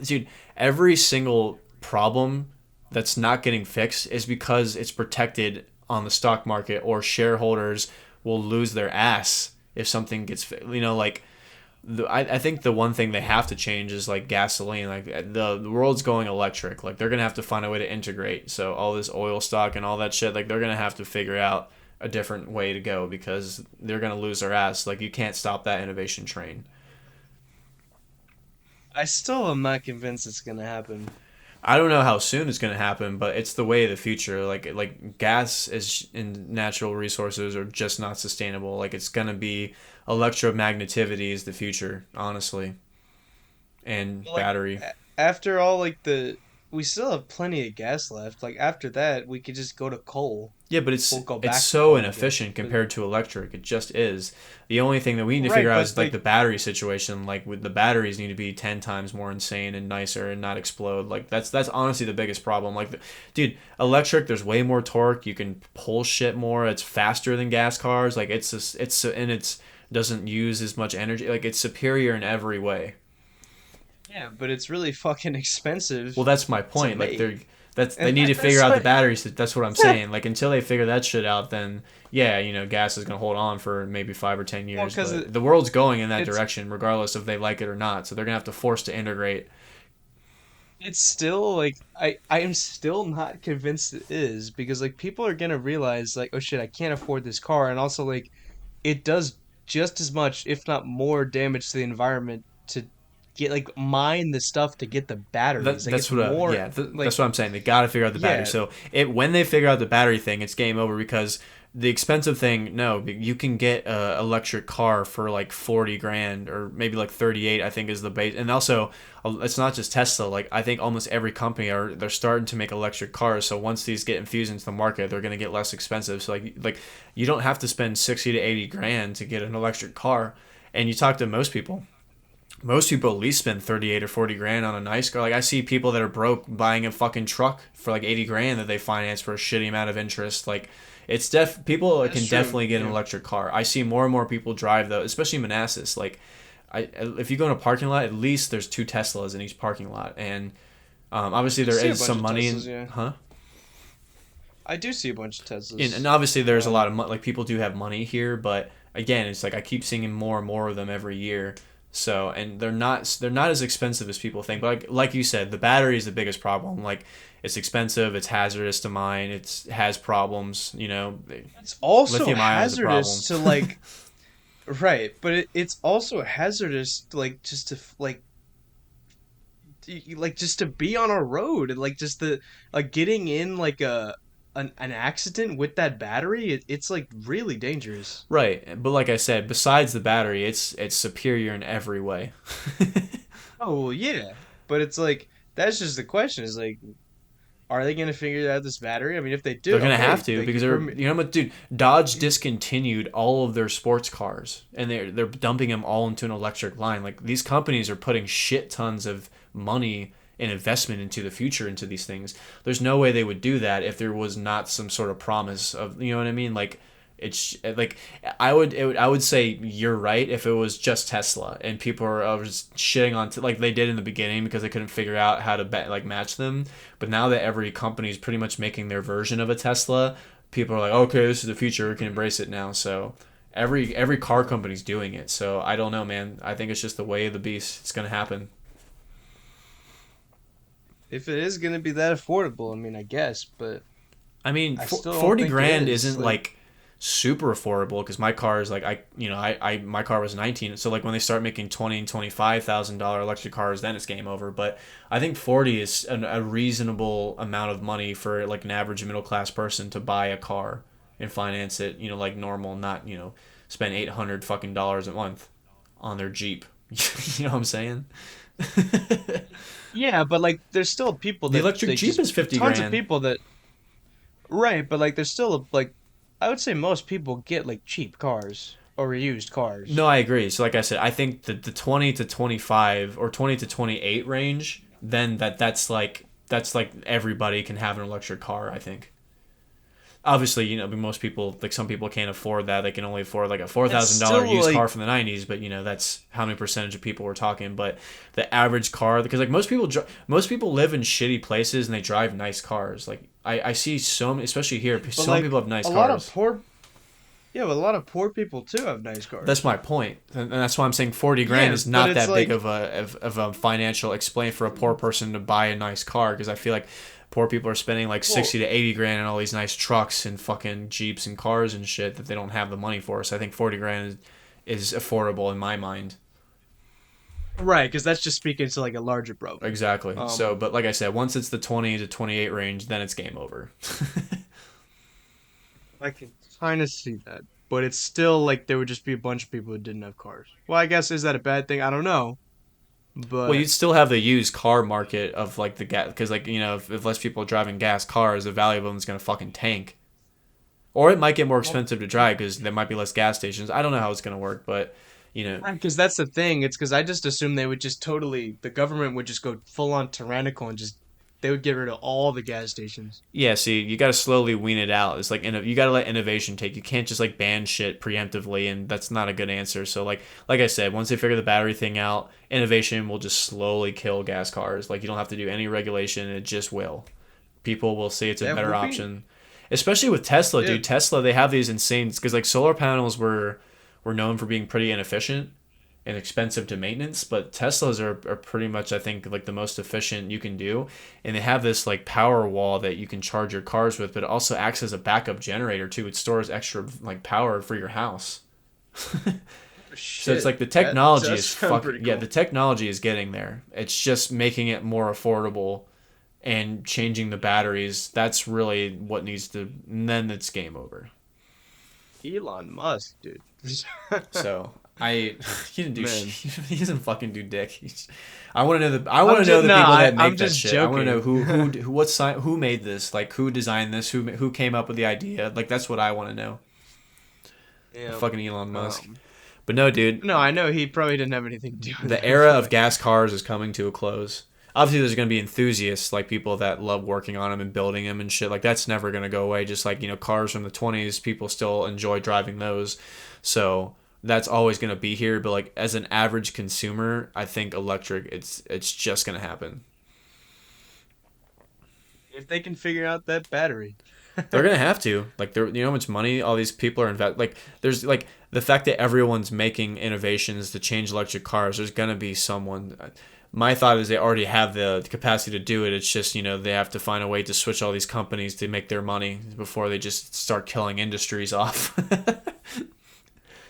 dude, every single problem that's not getting fixed is because it's protected on the stock market, or shareholders will lose their ass if something gets like, I think the one thing they have to change is, like, gasoline. Like, the world's going electric. Like, they're gonna have to find a way to integrate. So all this oil stock and all that shit, like, they're gonna have to figure out a different way to go because they're gonna lose their ass. Like, you can't stop that innovation train. I still am not convinced it's gonna happen. I don't know how soon it's going to happen, but it's the way of the future. Like gas is and natural resources are just not sustainable. Like it's going to be electromagnetivity is the future, honestly, and But, like battery. after all, like the we still have plenty of gas left. Like after that, we could just go to coal. Yeah, but We'll go it's back to so coal, I guess. inefficient But compared to electric. It just is. The only thing that we need to figure right, out but is like like the battery situation. Like with the batteries need to be 10 times more insane and nicer and not explode. Like that's honestly the biggest problem. Dude, electric there's way more torque. You can pull shit more. It's faster than gas cars. Like it's just, it's and it's doesn't use as much energy. Like it's superior in every way. yeah, but it's really fucking Well, expensive that's my to point. Like make. they And need to figure that's out the what batteries. That's what I'm saying. Like until they figure that shit out, then yeah, gas is gonna hold on for maybe 5 or 10 years. because But the world's going in that it's direction, regardless if they like it or not. So they're gonna have to force to integrate. it's still like I am still not convinced it is because like people are gonna realize like, oh shit, I can't afford this car, and also like it does just as much, if not more, damage to the environment to get like mine the stuff to get the batteries. Like That's it's what more that's like what I'm saying. They got to figure out the battery. yeah, So it when they figure out the battery thing, it's game over because the expensive thing, no, you can get a electric car for like 40 grand or maybe like 38, I think is the base. And also it's not just Tesla. Like I think almost every company they're starting to make electric cars. So once these get infused into the market, they're going to get less expensive. So like you don't have to spend 60 to 80 grand to get an electric car. And you talk to most people at least spend 38 or 40 grand on a nice car. Like I see people that are broke buying a fucking truck for like 80 grand that they finance for a shitty amount of interest. Like it's people that's can true. definitely get an Yeah, electric car. I see more and more people drive though, especially Manassas. Like if you go in a parking lot, at least there's two Teslas in each parking lot. And obviously I there see a is bunch some of money Teslas. in, Yeah, huh? I do see a bunch of And Teslas. obviously there's a lot Um, of like people do have money here, but again, it's like I keep seeing more and more of them every year. So and they're not as expensive as people think. But like you said, the battery is the biggest problem. Like it's expensive, it's hazardous to mine, it has problems. it's also Lithium ion is a hazardous problem. to like right, but it's also hazardous to, like just to like like just to be on a road and like just the like getting in like an accident with that battery it's like really dangerous. Right, but like I said, besides the battery, it's superior in every way. Oh well, yeah, but it's like that's just the question is like are they gonna figure out this battery? I mean if they They're do, gonna have okay, to like because but dude, Dodge discontinued all of their sports cars and they're dumping them all into an electric line. Like these companies are putting shit tons of money and investment into the future into these things. There's no way they would do that if there was not some sort of promise of you know what I mean. Like it's like I would say you're right if it was just Tesla and people are just shitting on like they did in the beginning because they couldn't figure out how to like match them. But now that every company is pretty much making their version of a Tesla, people are like, okay, this is the future. We can embrace it now. So every car company's doing it. So I don't know, man. I think it's just the way of the beast. It's gonna happen. if it is gonna be that affordable, I mean I guess, but I mean, I still don't 40 think it grand is. isn't Like like super affordable because my car is like I my car was 19, so like when they start making 20 and $25,000 electric cars, then it's game over. But I think 40 is a reasonable amount of money for like an average middle class person to buy a car and finance it, like normal, not spend 800 fucking dollars a month on their Jeep. You know what I'm saying? yeah, but like there's still people The that electric they Jeep just is 50 tons of grand. people that right, but like there's still like I would say most people get like cheap cars or used No, cars. I agree. So like I said, I think the 20 to 25 or 20 to 28 range, then that's like everybody can have an electric car, I think. Obviously, most people like some people can't afford that. They can only afford like a four It's thousand dollar still used like car from the '90s. But that's how many percentage of people we're talking. But the average car, because like most people live in shitty places and they drive nice cars. Like I see so many, especially here, but so many people like have nice a lot of cars. poor yeah, but a lot of poor people too have nice That's cars. my point, and that's why I'm saying 40 grand Yeah, is but not it's that big like of a financial explain for a poor person to buy a nice car because I feel like poor people are spending like well 60 to 80 grand on all these nice trucks and fucking jeeps and cars and shit that they don't have the money for. So I think 40 grand is affordable in my mind. Right, because that's just speaking to like a larger problem. Exactly. So, Um, but like I said, once it's the 20 to 28 range, then it's game over. I can kind of see that, but it's still like there would just be a bunch of people who didn't have cars. Well, I guess is that a bad thing? I don't know, Well, but you'd still have the used car market of like the gas, because like if less people are driving gas cars, the value of them is gonna fucking tank. Or it might get more well, expensive to drive because there might be less gas stations. I don't know how it's gonna work, but you know, because that's the thing. It's because I just assumed they would just totally the government would just go full on tyrannical and just they would get rid of all the gas stations. yeah. See, you got to slowly wean it out. It's like you got to let innovation take. You can't just like ban shit preemptively, and that's not a good answer. So like I said, once they figure the battery thing out, innovation will just slowly kill gas cars. Like you don't have to do any regulation; it just will. People will see it's a Yeah, better we'll be. option, especially with Tesla, Yeah, dude. Tesla, they have these insane because like solar panels were known for being pretty inefficient and expensive to maintenance, but Teslas are pretty much I think like the most efficient you can do, and they have this like power wall that you can charge your cars with, but it also acts as a backup generator too. It stores extra like power for your house. So it's shit, like the that technology does is sound fucking pretty yeah, the cool. technology is getting there. It's just making it more affordable and changing the batteries. That's really what needs to. And then it's game over. Elon Musk, dude. So I he didn't do Man, he doesn't fucking do dick. I want to know the I want to know the no, people that I'm make that just shit. I want to know joking. who what who made this, like who designed this, who came up with the idea. Like that's what I want to know. Yeah. Fucking Elon Musk. Um. But no, dude, No, I know he probably didn't have anything to do with the it, era of but gas cars is coming to a close. Obviously, there's going to be enthusiasts like people that love working on them and building them and shit. Like that's never going to go away. Just like cars from the 20s, people still enjoy driving those. So that's always going to be here. But like as an average consumer, I think electric, it's just going to happen. if they can figure out that battery. They're gonna have to. Like, they're how much money all these people are invest. Like, there's like the fact that everyone's making innovations to change electric cars. There's gonna be someone. My thought is they already have the capacity to do it. It's just they have to find a way to switch all these companies to make their money before they just start killing industries off.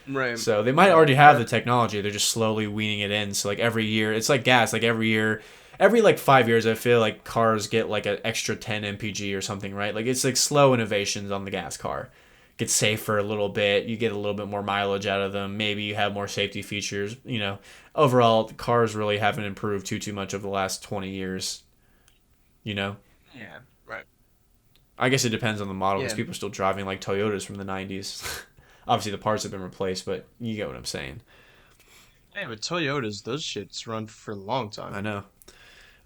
Right. So they might Right. already have the technology. They're just slowly weaning it in. So like every year, it's like gas. Like every year, every like 5 years, I feel like cars get like an extra 10 mpg or something, right? Like it's like slow innovations on the gas car. Get safer a little bit. You get a little bit more mileage out of them. Maybe you have more safety features. Overall, the cars really haven't improved too much over the last 20 years. You know, Yeah. Right. I guess it depends on the model because Yeah. people are still driving like Toyotas from the 90s. Obviously, the parts have been replaced, but you get what I'm saying. Hey, but Toyotas, those shits run for a long I time. know.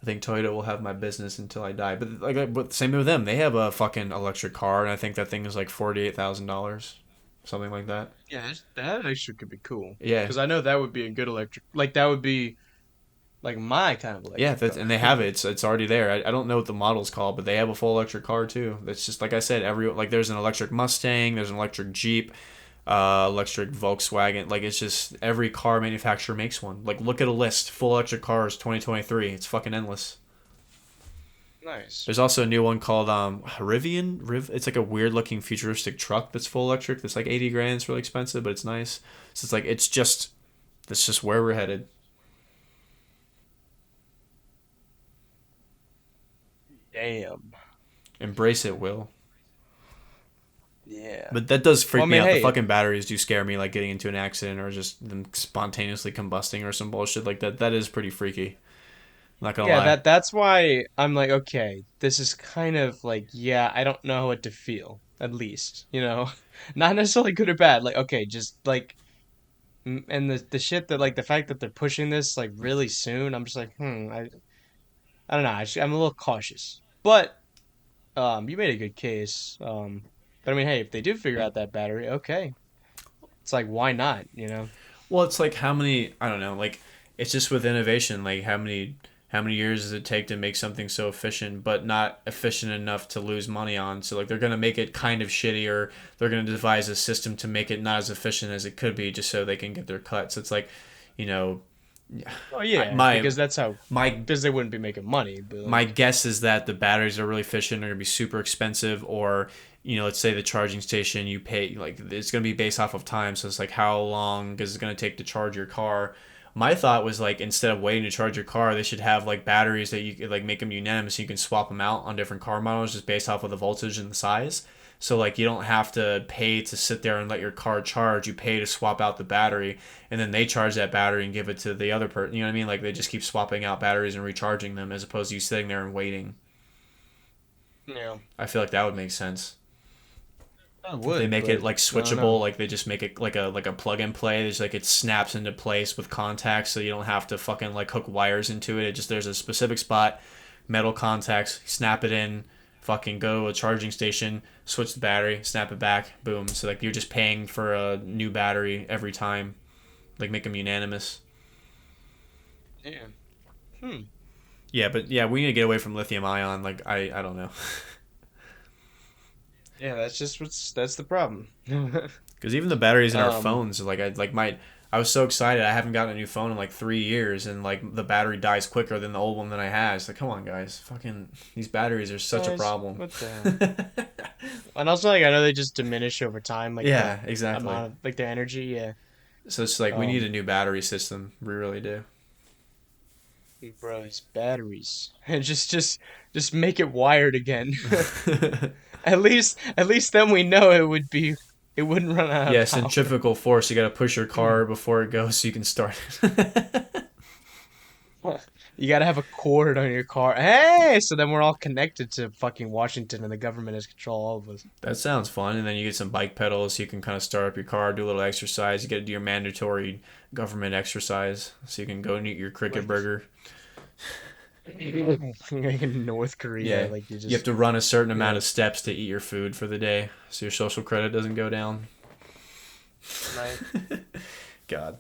I think Toyota will have my business until I die. But same with them. They have a fucking electric car, and I think that thing is like $48,000, something like that. Yeah, that actually could be cool. Yeah, Because I know that would be a good electric, like that would be like my kind of yeah. electric That's car. and they have it. It's already there. I don't know what the model's called, but they have a full electric car too. That's just like I said. Every like there's an electric Mustang, there's an electric Jeep, electric Volkswagen. Like it's just every car manufacturer makes one. Like look at a list, full electric cars, 2023. It's fucking endless. Nice. There's also a new one called Rivian. It's like a weird looking futuristic truck that's full electric. That's like 80 grand. It's really expensive, but it's nice. So it's like that's just where we're headed. Damn. Embrace it, Will. Yeah. But that does Well, I freak me mean, out. The hey, fucking batteries do scare me, like getting into an accident or just them spontaneously combusting or some bullshit like that. That is pretty freaky. Not gonna yeah, lie. that's why I'm like, okay, this is kind of like, yeah, I don't know what to feel, at least, Not necessarily good or bad. Like, okay, just like and the shit that like the fact that they're pushing this like really soon, I'm just like, I don't know. I'm a little cautious. But you made a good case. But I mean, hey, if they do figure out that battery, okay. It's like why not, you know? Well, it's like how many I don't know, like it's just with innovation, like how many years does it take to make something so efficient but not efficient enough to lose money on? So like they're gonna make it kind of shitty or they're gonna devise a system to make it not as efficient as it could be just so they can get their cut. So it's like, you know, Oh I, yeah, my because that's how my because they wouldn't be making money, but my like guess is that the batteries are really efficient, are gonna be super expensive, or let's say the charging station you pay like it's gonna be based off of time. So it's like how long is it gonna take to charge your car? My thought was like instead of waiting to charge your car, they should have like batteries that you could like make them unanimous. So you can swap them out on different car models just based off of the voltage and the size. So like you don't have to pay to sit there and let your car charge. You pay to swap out the battery, and then they charge that battery and give it to the other person. You know what I mean? Like they just keep swapping out batteries and recharging them as opposed to you sitting there and waiting. Yeah, I feel like that would make sense. I If they would, make it but like I don't know. switchable, like they just make it like a plug and play. There's like it snaps into place with contacts, so you don't have to fucking like hook wires into it. It just there's a specific spot, metal contacts, snap it in, fucking go to a charging station, switch the battery, snap it back, boom. So like you're just paying for a new battery every time, like make them unanimous. Yeah. Hmm. Yeah, but yeah, we need to get away from lithium ion. Like I don't know. Yeah, that's the problem. Because even the batteries in our um. phones, like I was so excited. I haven't gotten a new phone in like 3 years, and like the battery dies quicker than the old one that I had. It's like, come on, guys, fucking these batteries are such a Guys, problem. what the hell? And also, like, I know they just diminish over time, like the Yeah, exactly. amount of like their energy. Yeah. So it's like we need a Um. new battery system. We really do. Bro, it's batteries. And just make it wired again. At least then we know it wouldn't run out of Yeah, power. centrifugal force. You got to push your car before it goes so you can start it. You gotta have a cord on your car. Hey, so then we're all connected to fucking Washington and the government has control all of us. That sounds fun. And then you get some bike pedals so you can kind of start up your car, do a little exercise. You get to do your mandatory government exercise so you can go and eat your cricket Like burger. in North Korea, Yeah, like you you have just to run a certain amount yeah, of steps to eat your food for the day so your social credit doesn't go down. right. God.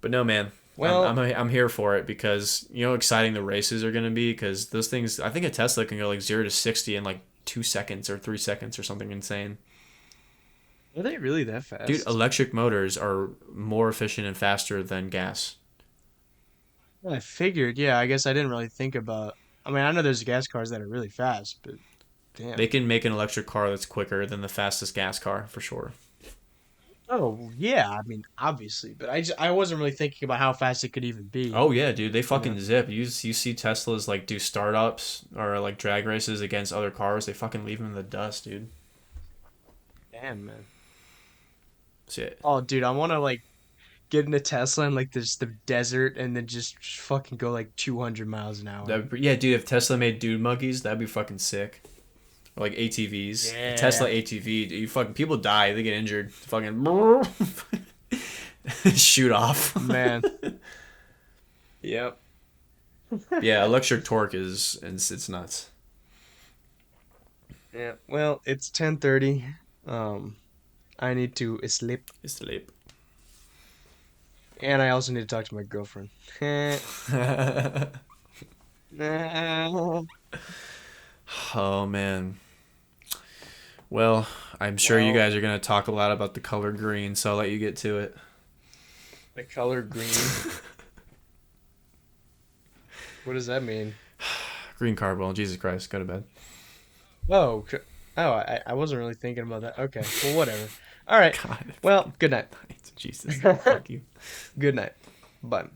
But no, man. Well, I'm here for it because you know how exciting the races are going to be because those things I think a Tesla can go like 0 to 60 in like 2 seconds or 3 seconds or something insane. are they really that Dude, fast? electric motors are more efficient and faster than gas. Well, I figured, yeah, I guess I didn't really think about I mean, I know there's gas cars that are really fast, but They damn. can make an electric car that's quicker than the fastest gas car for sure. Oh, yeah, I mean, obviously, but I wasn't really thinking about how fast it could even be, Oh yeah, dude, they you know. fucking zip. You see Teslas like do startups or like drag races against other cars. They fucking leave them in the dust, dude. Damn, man. Shit. Oh, dude, I want to like get in a Tesla and like this the desert and then just fucking go like 200 miles an hour. Yeah, dude. If Tesla made dude monkeys, that'd be fucking sick. Or like ATVs. A Tesla Yeah, ATV, dude, you fucking people die. They get injured. Fucking shoot off. man. Yep. Yeah, electric torque is it's nuts. Yeah. Well, it's 10:30. Um, I need to sleep, It's sleep. and I also need to talk to my girlfriend. Oh man. Well, I'm sure you Well, guys are gonna talk a lot about the color green, so I'll let you get to it. the color green. What does that mean? Green card. Well, Jesus Christ, go to bed. Oh, I wasn't really thinking about that. Okay, well, whatever. All right. God, Well, good night. Jesus, fuck you. Good night. Bye.